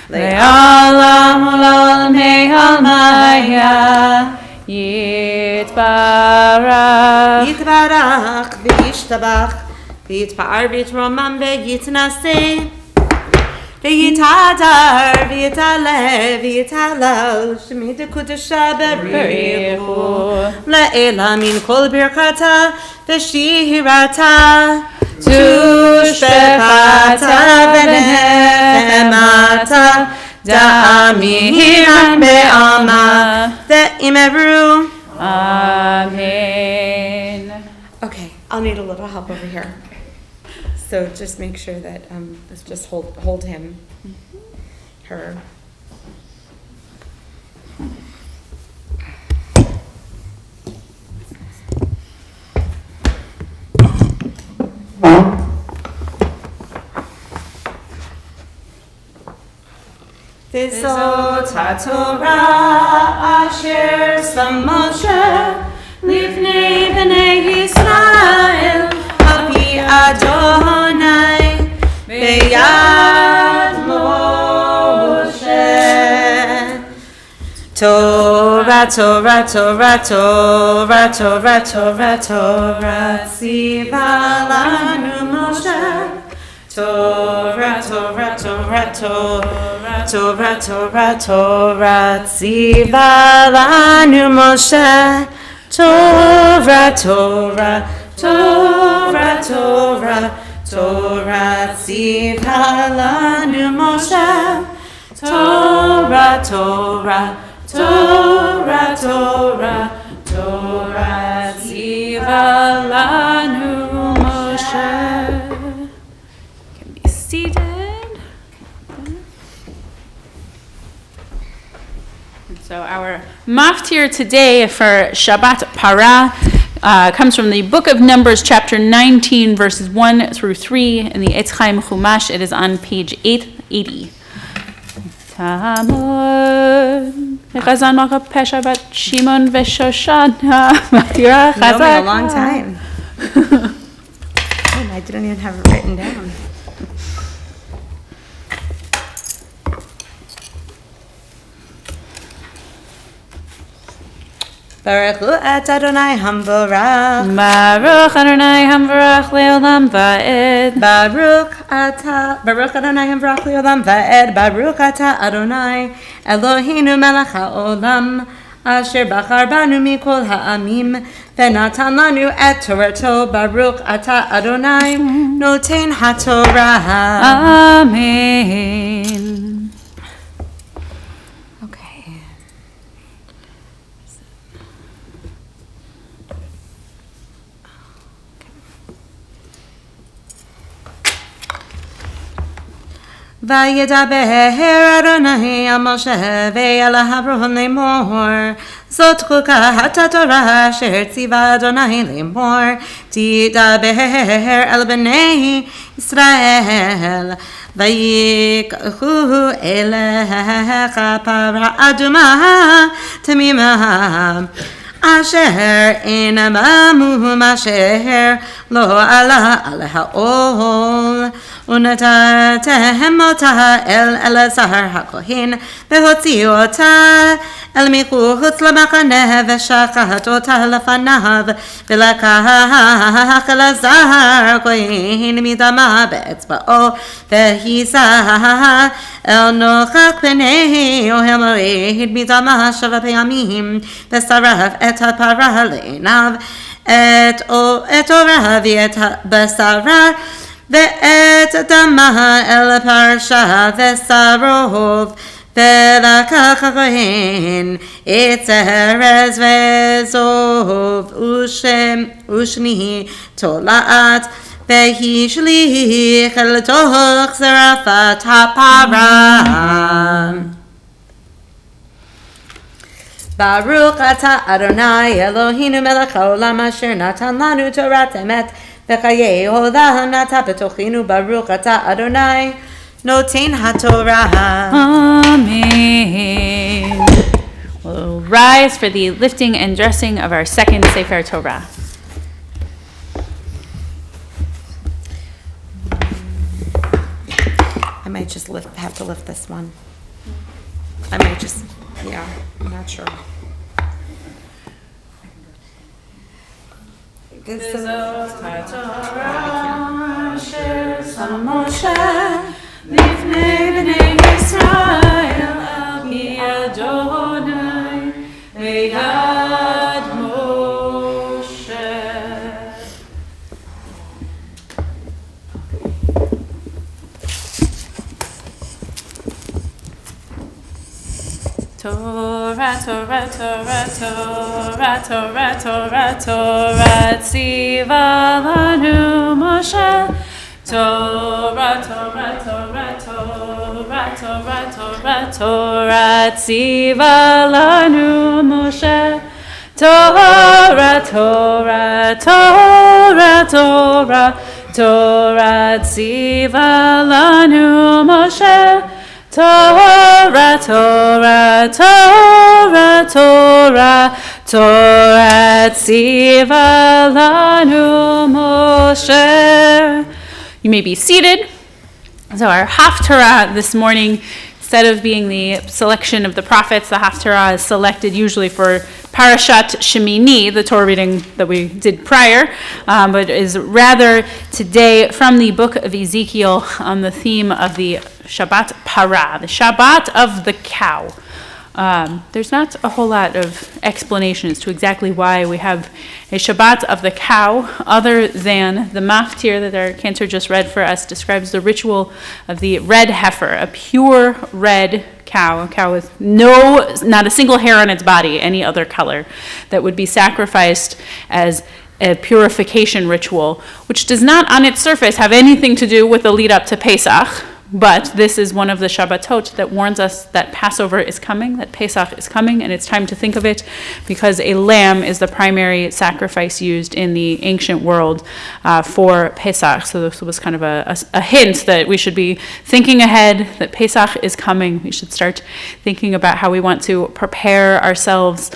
לעולם ולעולמי עלמיה. יתברך וישתבח ויתפאר ויתרומם ויתנשא ויתהדר ויתעלה ויתהלל שמי דקודשה בריחו לעילה מן כל ברכתה ושירתה תושבחתה ונחמתה דאמירן בעלמה ואמרו Amen. Okay, I'll need a little help over here. So just make sure that let's just hold him, her. V'zot haTorah asher sam Moshe lifnei b'nei Yisrael al pi Adonai b'yad Moshe. Torah, Torah, Torah, Torah, Torah, Torah, Torah, tziva lanu Moshe. Torah, Torah, Torah, Torah, Torah, Torah, Torah, tziva lanu Moshe. Torah, Torah, Torah, Torah, Torah, tziva lanu Moshe. Torah, Torah, Torah, Torah, Torah, tziva lanu Moshe. Can be seated. And so our maftir today for Shabbat Para comes from the book of Numbers, chapter 19, verses 1 through 3 in the Etz Chaim Chumash. It is on page 880. Tamud Chazan Malka Pesha Bat Shimon Veshoshana Matira You know me a Chazak. long time. And I didn't even have it written down. Baruch hu et Adonai hamvorach. Baruch Adonai Hamvarach Leolam Va'ed. Baruch Adonai hamvorach leolam va'ed. Baruch ata Adonai Eloheinu melech haolam asher bachar banu mikol ha'amim v'natan lanu et Torato. Baruch ata Adonai noten haTorah. Amen. Okay. Vayedaber Adonai al Moshe ve'el Avraham lemor. Zot chuka haTorah asher tziva Adonai lemor. Tidaber el bnei Yisrael. Vayikhu elecha para aduma tamima. Asher inamamu asher lo ala ha'ol. ונתתם אותה אל אלעזר הכהן, והוציא אותה אל מחוץ למחנה, ושחט אותה לפניו, ולקח אלעזר הכהן מדמה באצבעו, והיזה אל נוכח פני אוהל מועד מדמה 7 פעמים, ושרף את הפרה לעיניו, את עורה ואת בשרה, ואת דמה אל פרשה ושרוף, ולקח הכהן את זרז וזוב ושני תולעת, והשליך אל תוך זרפת הפרה. ברוך אתה אדוני אלוהינו מלך העולם אשר נתן לנו תורת אמת וחיי עולם נטע בתוכנו. ברוך אתה אדוני נותן התורה. Amen. We'll rise for the lifting and dressing of our second Sefer Torah. I might just have to lift this one. I might just, yeah, I'm not sure. לפני בני ישראל על פי אדוני ביד משה. Torah, Torah, Torah, Torah, Torah, Torah, Torah, tziva lanu Moshe. Torah, Torah, Torah, Torah, Torah, Torah, Torah, tziva lanu Moshe. Torah, Torah, Torah, Torah, Torah, tziva lanu Moshe. Torah, Torah, Torah, Torah, Torah tziva lanu Moshe. You may be seated. So our Haftarah this morning, instead of being the selection of the prophets, the Haftarah is selected usually for Parashat Shemini, the Torah reading that we did prior, but is rather today from the book of Ezekiel on the theme of the Shabbat Parah, the Shabbat of the cow. There's not a whole lot of explanation as to exactly why we have a Shabbat of the cow, other than the maftir that our cantor just read for us describes the ritual of the Red Heifer, a pure red cow, a cow with not a single hair on its body, any other color, that would be sacrificed as a purification ritual, which does not on its surface have anything to do with the lead up to Pesach. But this is one of the Shabbatot that warns us that Passover is coming, that Pesach is coming, and it's time to think of it because a lamb is the primary sacrifice used in the ancient world for Pesach. So this was kind of a hint that we should be thinking ahead, that Pesach is coming. We should start thinking about how we want to prepare ourselves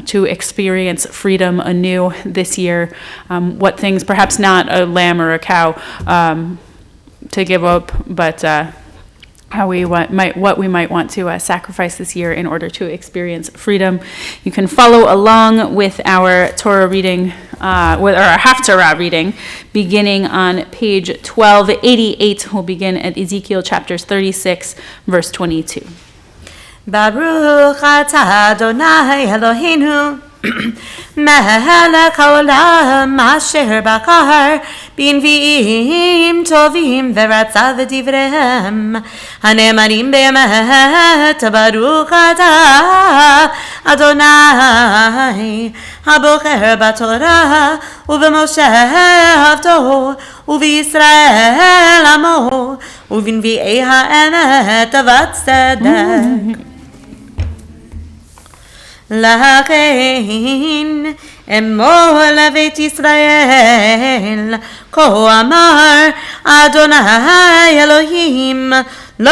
to experience freedom anew this year. What things, perhaps not a lamb or a cow, to give up, but what we might want to sacrifice this year in order to experience freedom. You can follow along with our Torah reading, with our Haftarah reading, beginning on page 1288. We'll begin at Ezekiel chapters 36, verse 22. Baruch atah Adonai Eloheinu melech haolam asher bakar b'nvi'im tovim v'ratza v'divrehem hanemarim be'emet baruch atah Adonai habocher b'torah u'b'moshe avto u'v'Yisrael amo u'b'nvi'ei ha'emet v'tzedek. לכן אמור לבית ישראל כה אמר אדוני אלוהים לא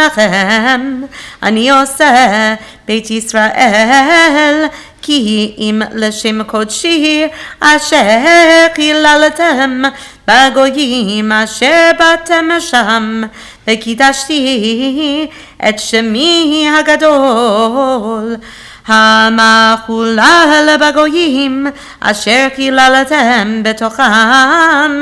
למענכם אני עושה בית ישראל כי אם לשם קודשי אשר חיללתם בגויים אשר באתם שם וקידשתי את שמי הגדול המחולל בגויים אשר חיללתם בתוכם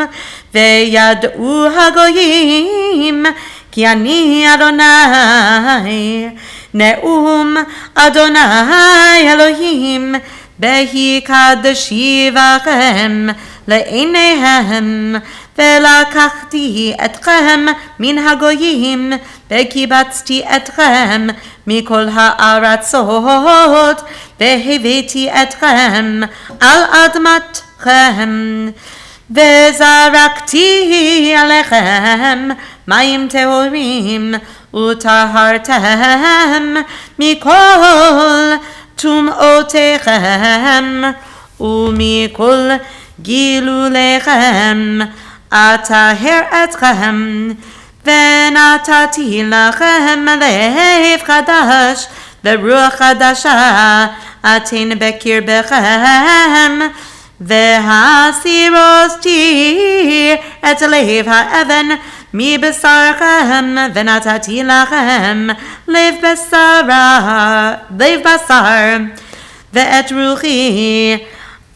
וידעו הגויים כי אני אדוני נאום אדוני אלוהים בהיקדשי בכם לעיניהם ולקחתי אתכם מן הגויים וקיבצתי אתכם מכל הארצות והבאתי אתכם על אדמתכם וזרקתי עליכם מים טהורים וטהרתם מכל טומאותיכם ומכל גילוליכם אטהר אתכם ונתתי לכם לב חדש ורוח חדשה אתן בקרבכם והסירותי את לב האבן מבשרכם ונתתי לכם לב בשר ואת רוחי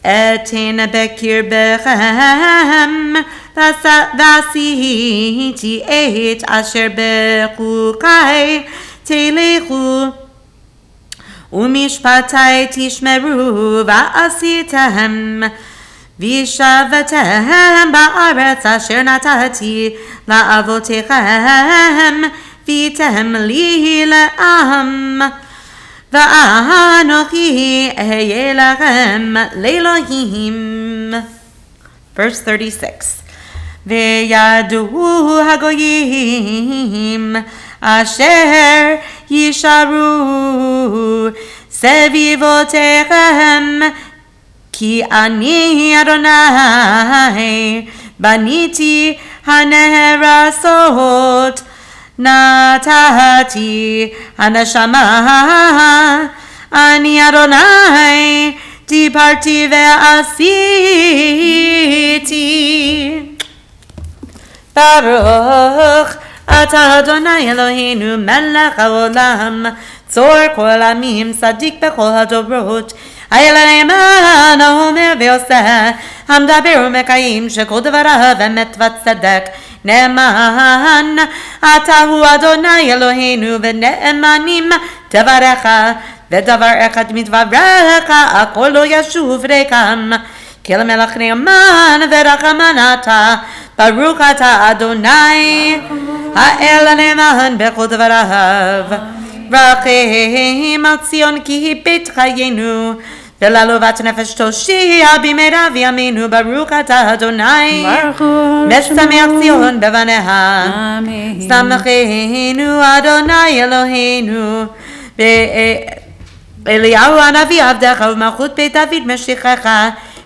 אתן בקרבכם ועשיתי את אשר בחוקי תלכו ומשפטי תשמרו ועשיתם וישבתם בארץ אשר נתתי לאבותיכם והייתם לי לעם ואנוכי אהיה לכם לאלוהים. Verse 36. וידעו הגויים אשר יישארו סביבותיכם כי אני אדוני בניתי הנהרסות נתתי הנשמה, אני אדוני, דיברתי ועשיתי. ברוך אתה אדוני אלוהינו מלך העולם, צור כל עמים, צדיק בכל הדורות, האל נאמן האומר ועושה, המדבר ומקיים, שכל דבריו אמת וצדק. נאמן אתה הוא אדוני אלוהינו, ונאמנים דבריך, ודבר אחד מדבריך הכל לא ישוב ריקם. כי למלך נאמן ורחמן אתה, ברוך אתה אדוני, האל נאמן בכל דבריו. רחם על ציון כי היא בית חיינו, ולעלובת נפש תושיע במהרה בימינו. ברוך אתה אדוני, משמח ציון בבניה. שמחנו אדוני אלוהינו אליהו הנביא עבדך, ובמלכות בית דוד משיחך.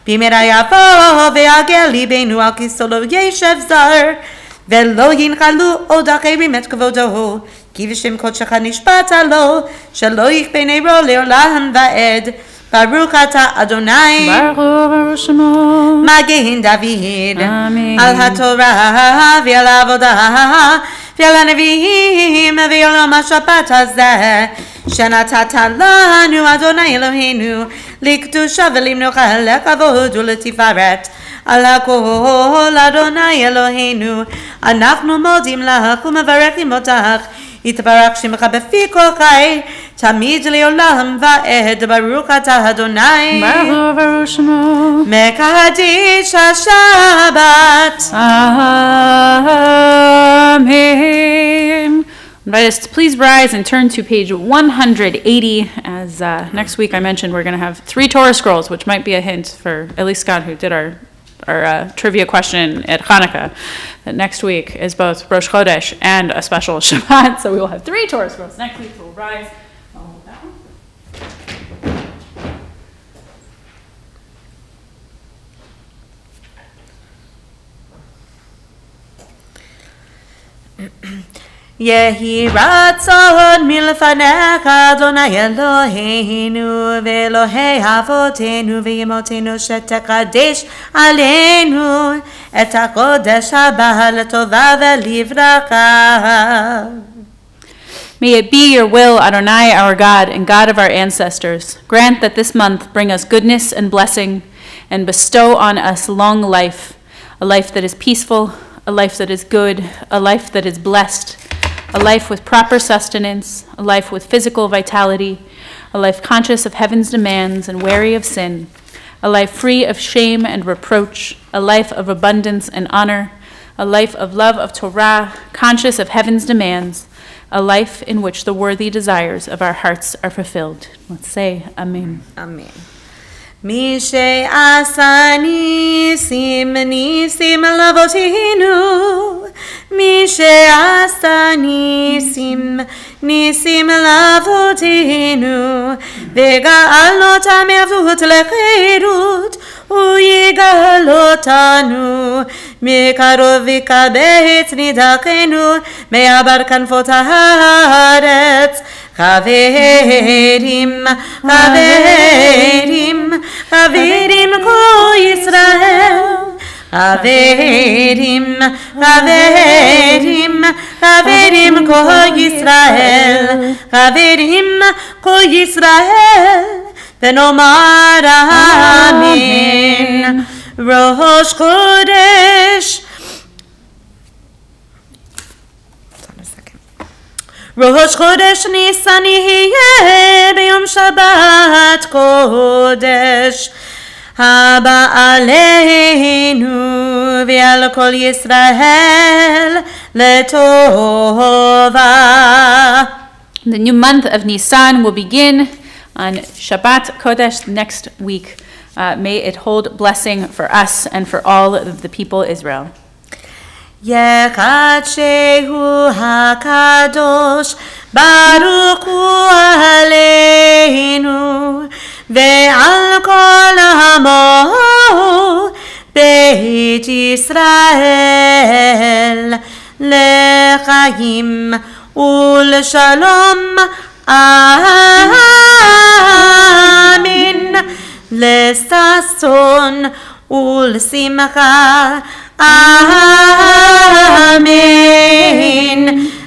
במהרה יבוא ויגל ליבנו, על כיסאו לא ישב זר, ולא ינחלו עוד אחרים את כבודו. כי בשם קודשך נשבעת לו, שלא יכפה נרו לעולם ועד. ברוך אתה אדוני, ברוך שמו, מגן דוד. אמן. על התורה ועל העבודה ועל הנביאים ועל יום השבת הזה, שנתת לנו אדוני אלוהינו, לקדושה ולמנוחה, לכבוד ולתפארת. על הכל אדוני אלוהינו, אנחנו מודים לך ומברכים אותך. יתברך שמך בפי כל חי, תמיד לעולם ועד. ברוך אתה אדוני, ברוך שמו, מקדיש השבת. Amen. Invite us to please rise and turn to page 180. As next week I mentioned, we're going to have 3 Torah scrolls, which might be a hint for at least Scott, who did our trivia question at Hanukkah, that next week is both Rosh Chodesh and a special Shabbat. So we will have 3 Torah scrolls next week. So we'll rise. I'll hold that one. יהי רצון מלפניך אדוני אלוהינו ואלוהי אבותינו ואמותינו, שתקדש עלינו את הקודש הבא לטובה ולברכה. May it be your will, Adonai, our God and God of our ancestors, grant that this month bring us goodness and blessing, and bestow on us long life, a life that is peaceful, a life that is good, a life that is blessed, a life with proper sustenance, a life with physical vitality, a life conscious of heaven's demands and wary of sin, a life free of shame and reproach, a life of abundance and honor, a life of love of Torah, conscious of heaven's demands, a life in which the worthy desires of our hearts are fulfilled. Let's say Amen. Amen. מי שעשה ניסים ניסים לאבותינו, מי שעשה ניסים ניסים לאבותינו, וגאל אותם מעבדות לחירות, הוא יגאל אותנו מקרוב וקבץ נידחנו מעבר כנפות הארץ. חברים, חברים, חברים כל ישראל, חברים, חברים, חברים כל ישראל, חברים כל ישראל, ונאמר אמן. ראש חודש, ראש חודש ניסן יהיה ביום שבת קודש, הבא עלינו ועל כל ישראל לטובה. The new month of Nisan will begin on Shabbat Kodesh next week. May it hold blessing for us and for all of the people Israel. יקדשהו הקדוש ברוך הוא עלינו ועל כל עמו בית ישראל לחיים ולשלום, אמן. לששון ולשמחה, אמן.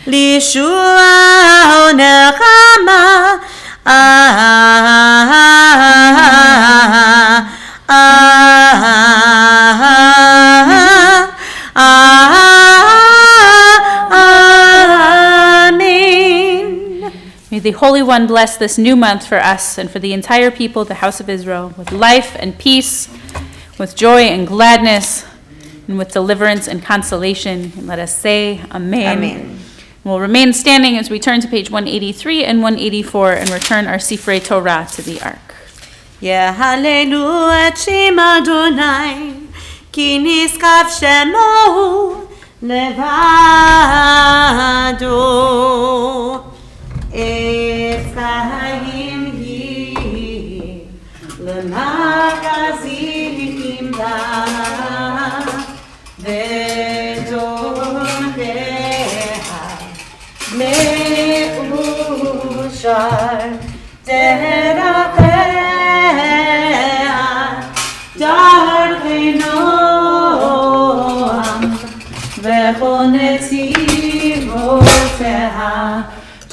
לישועה ונחמה, May the Holy One bless this new month for us and for the entire people of the house of Israel with life and peace, with joy and gladness, and with deliverance and consolation. And let us say Amen. Amen. We'll remain standing as we turn to page 183 and 184 and return our Sifrei Torah to the Ark. יהללו את שם אדוני, כי נשגב שמו לבדו. עץ חיים היא למרכזים בה, ותומכיה מאושר דרכיה, דרכי נועם וכל נתיבותיה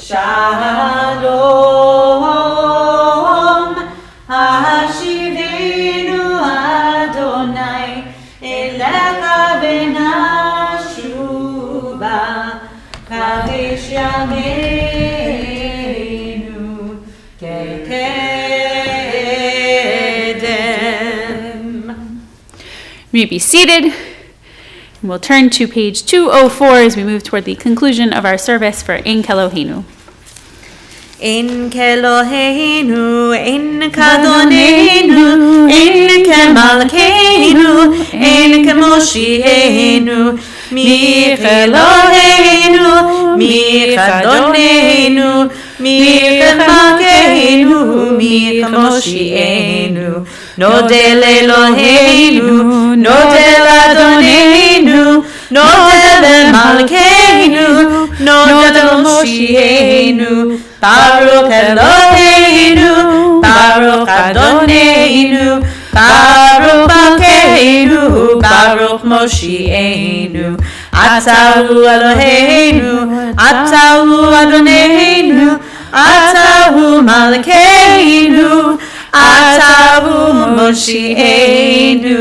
שלום. השיבנו אדוני אליך ונשובה, חריש ימינו כקדם. You may be seated. And we'll turn to page 204 as we move toward the conclusion of our service for Ein Kelohenu. אין כאלוהינו, אין כאדוננו, אין כמלכנו, אין כמושיענו, מי כאלוהינו, מי כאדוננו, מי כמלכנו, מי כמושיענו. נודה לאלוהינו, נודה לאדוננו, נודה למלכנו, נודה למושיענו. Baruch Eloheinu, Baruch Adonenu, Baruch Malkeinu, Baruch Moshienu. Atahu Eloheinu, Atahu Adonenu, Atahu Malkeinu, Atahu Moshienu.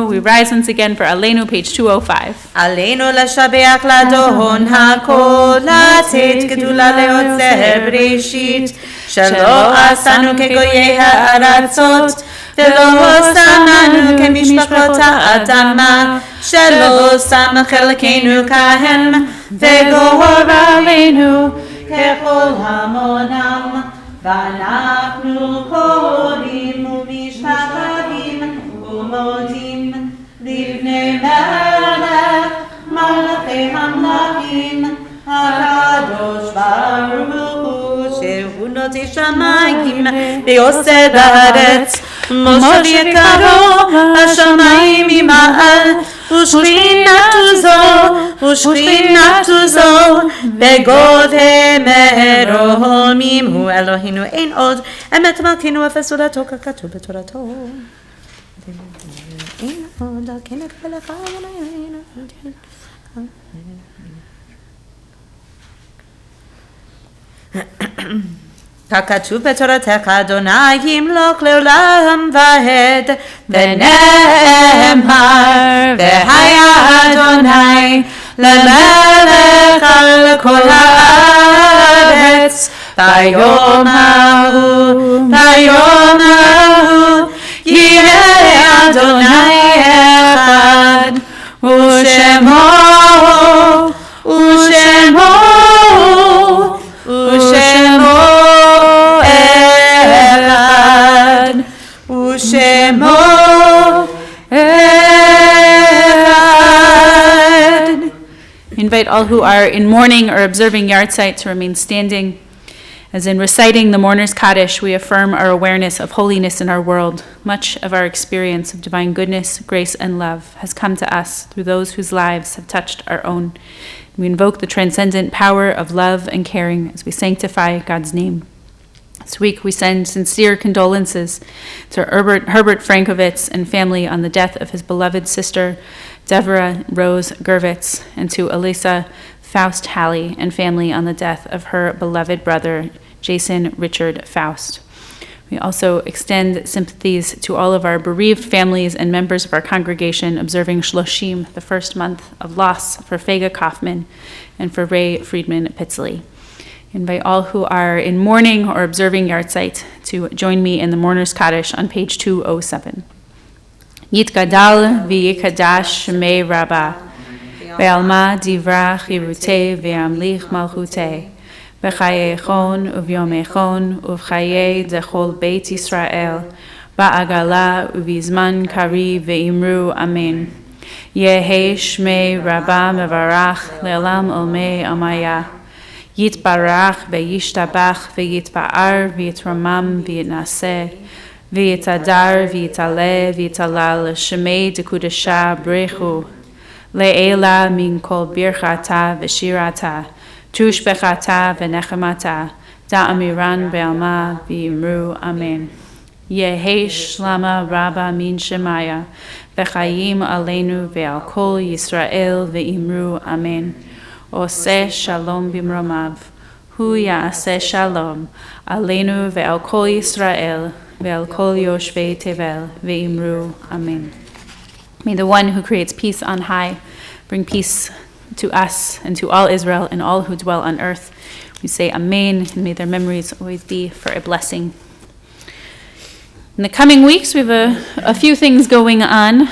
We rise once again for Aleinu, page 205. עלינו לשבח לאדון הכל, לתת גדולה ליוצר בראשית, שלא עשנו כגויי הארצות, ולא שמנו כמשפחות האדמה, שלא שם חלקנו כהם, וגורר עלינו ככל המונם. ואנחנו קוראים ומשתחווים ומודים לפני מלך מלכי המלכים, הקדוש ברוך הוא, שהוא נוציא שמיים ויוסד בארץ, מושב יקרו השמיים ממעל, ושכינתו זו בגודל מרומים. הוא אלוהינו אין עוד, אמת מלכנו ופסולתו ככתוב בתורתו. אין עוד, כן נקבל לך ככתוב בתורתך אדוני ימלוך לעולם ועד, ונאמר והיה אדוני למלך על כל הארץ. ביום ההוא יראה אדוני אחד, ושמו אחד, ושמו Invite all who are in mourning or observing yard site to remain standing As in reciting the Mourner's Kaddish, we affirm our awareness of holiness in our world. Much of our experience of divine goodness, grace, and love has come to us through those whose lives have touched our own. We invoke the transcendent power of love and caring as we sanctify God's name. This week we send sincere condolences to Herbert Frankovitz and family on the death of his beloved sister, Deborah Rose Gervitz, and to Elisa Faust Halley and family on the death of her beloved brother, Jason Richard Faust. We also extend sympathies to all of our bereaved families and members of our congregation observing Shloshim, the first month of loss for Fega Kaufman and for Ray Friedman Pitzley. I invite all who are in mourning or observing Yartzeit to join me in the Mourner's Kaddish on page 207. Yitgadal v'yikadash shmei Rabbah, ve'alma divra chirutei ve'amlich malchutei, b'chaye echon u'vyom echon u'vchaye dechol beit Yisrael, ba'agala u'vizman kari ve'imru amen. Yehe shmei Rabbah mevarach le'olam olmei amaya, yitbarach ve'yishtabach ve'yitba'ar ve'yitramam ve'yitnaseh, V'yitadar v'yitale v'yitalal shemei dekudasha brechu le'ela min kol birchata v'shirata tushbechata v'nechemata da'amiran be'alma v'yimru amen. Yehe shlama rabba min shemaya v'chayim aleinu ve'al kol Yisrael v'yimru amen. Oseh shalom b'mromav hu ya'aseh shalom aleinu ve'al kol Yisrael Ve'al kol yoshvei tevel ve'imru amen. May the one who creates peace on high bring peace to us and to all Israel and all who dwell on earth. We say amen, and may their memories always be for a blessing. In the coming weeks, we have a few things going on.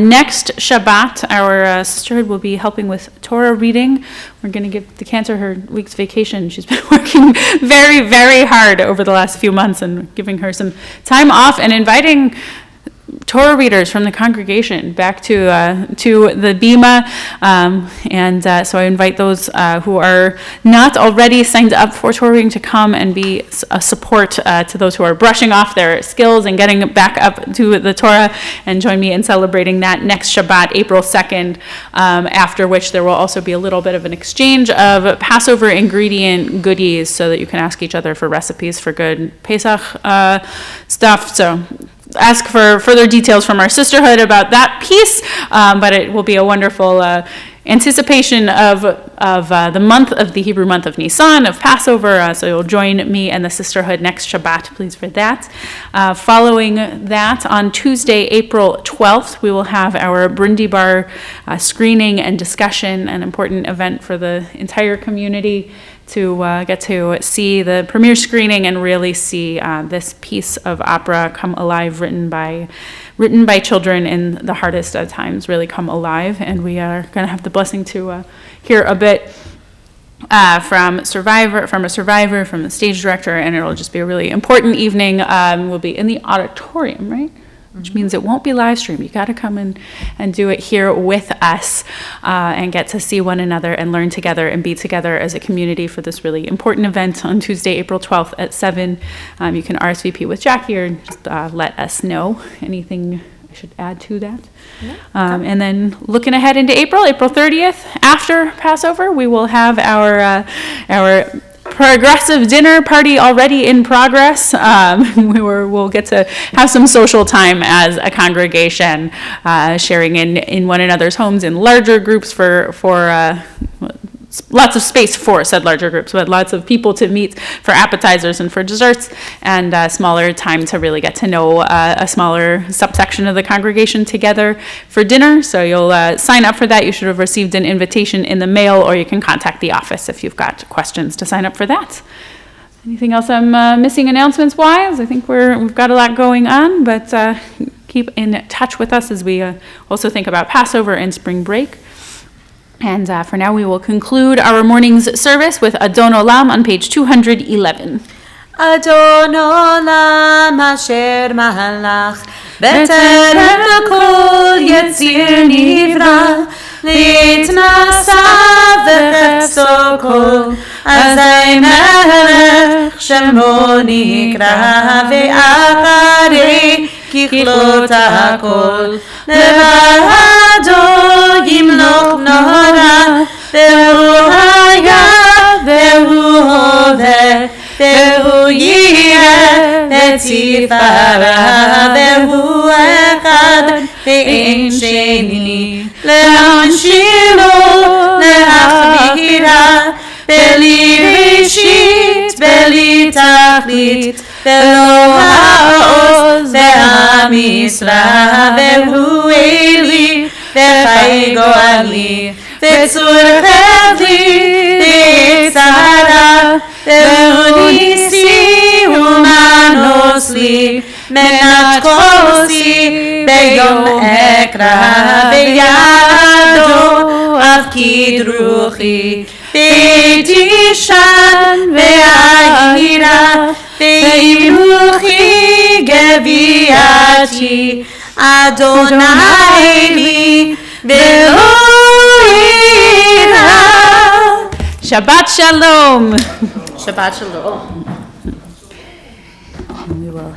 Next Shabbat, our sisterhood will be helping with Torah reading. We're going to give the Cantor her week's vacation. She's been working very, very hard over the last few months and giving her some time off and inviting Torah readers from the congregation back to the Bima, so I invite those who are not already signed up for Torah reading to come and be a support to those who are brushing off their skills and getting back up to the Torah, and join me in celebrating that next Shabbat, April 2nd, after which there will also be a little bit of an exchange of Passover ingredient goodies so that you can ask each other for recipes for good Pesach stuff. So ask for further details from our sisterhood about that piece, but it will be a wonderful anticipation of the month of the Hebrew month of Nisan, of Passover, so you'll join me and the sisterhood next Shabbat, please, for that. Following that, on Tuesday, April 12th, we will have our Brindy Bar screening and discussion, an important event for the entire community to get to see the premiere screening and really see this piece of opera come alive, written by children in the hardest of times, really come alive. And we are going to have the blessing to hear a bit from a survivor, from the stage director, and it'll just be a really important evening. We'll be in the auditorium, right? Which means it won't be live streamed. You got to come in and do it here with us and get to see one another and learn together and be together as a community for this really important event on Tuesday, April 12th at 7. You can RSVP with Jackie or just let us know anything I should add to that. And then looking ahead into April 30th, after Passover, we will have our progressive dinner party already in progress. We'll get to have some social time as a congregation, sharing in one another's homes in larger groups for lots of space for said larger groups, but lots of people to meet for appetizers and for desserts, and smaller time to really get to know a smaller subsection of the congregation together for dinner. So you'll sign up for that. You should have received an invitation in the mail, or you can contact the office if you've got questions to sign up for that. Anything else I'm missing announcements-wise? I think we've got a lot going on, but keep in touch with us as we also think about Passover and spring break. And for now, we will conclude our morning's service with Adon Olam on page 211. Adon Olam asher malach b'terem kol yetzir nivra litnasa v'chefso kol azay melech שמו נקרא ואחרי ככלות הכל לבדו ימלוך נורא והוא היה והוא הווה והוא יהיה לתפארה והוא אחד ואין שני להנשילו להכבירה בלי ראשית בלי תכלית ולא העוז והמשרה והוא אלי וחי גואלי וצור חבלי ויצרה והוא ניסי ומנוס לי מנת כוסי ביום אקרא בידו אפקיד רוחי ותישן והעירה וימלוכי גביעתי אדוני לי ולא יירא. Shabbat Shalom. Shabbat Shalom. We will.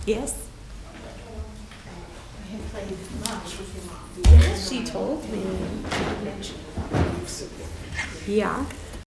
Yes. I had played much with your mom. She told me. Yeah.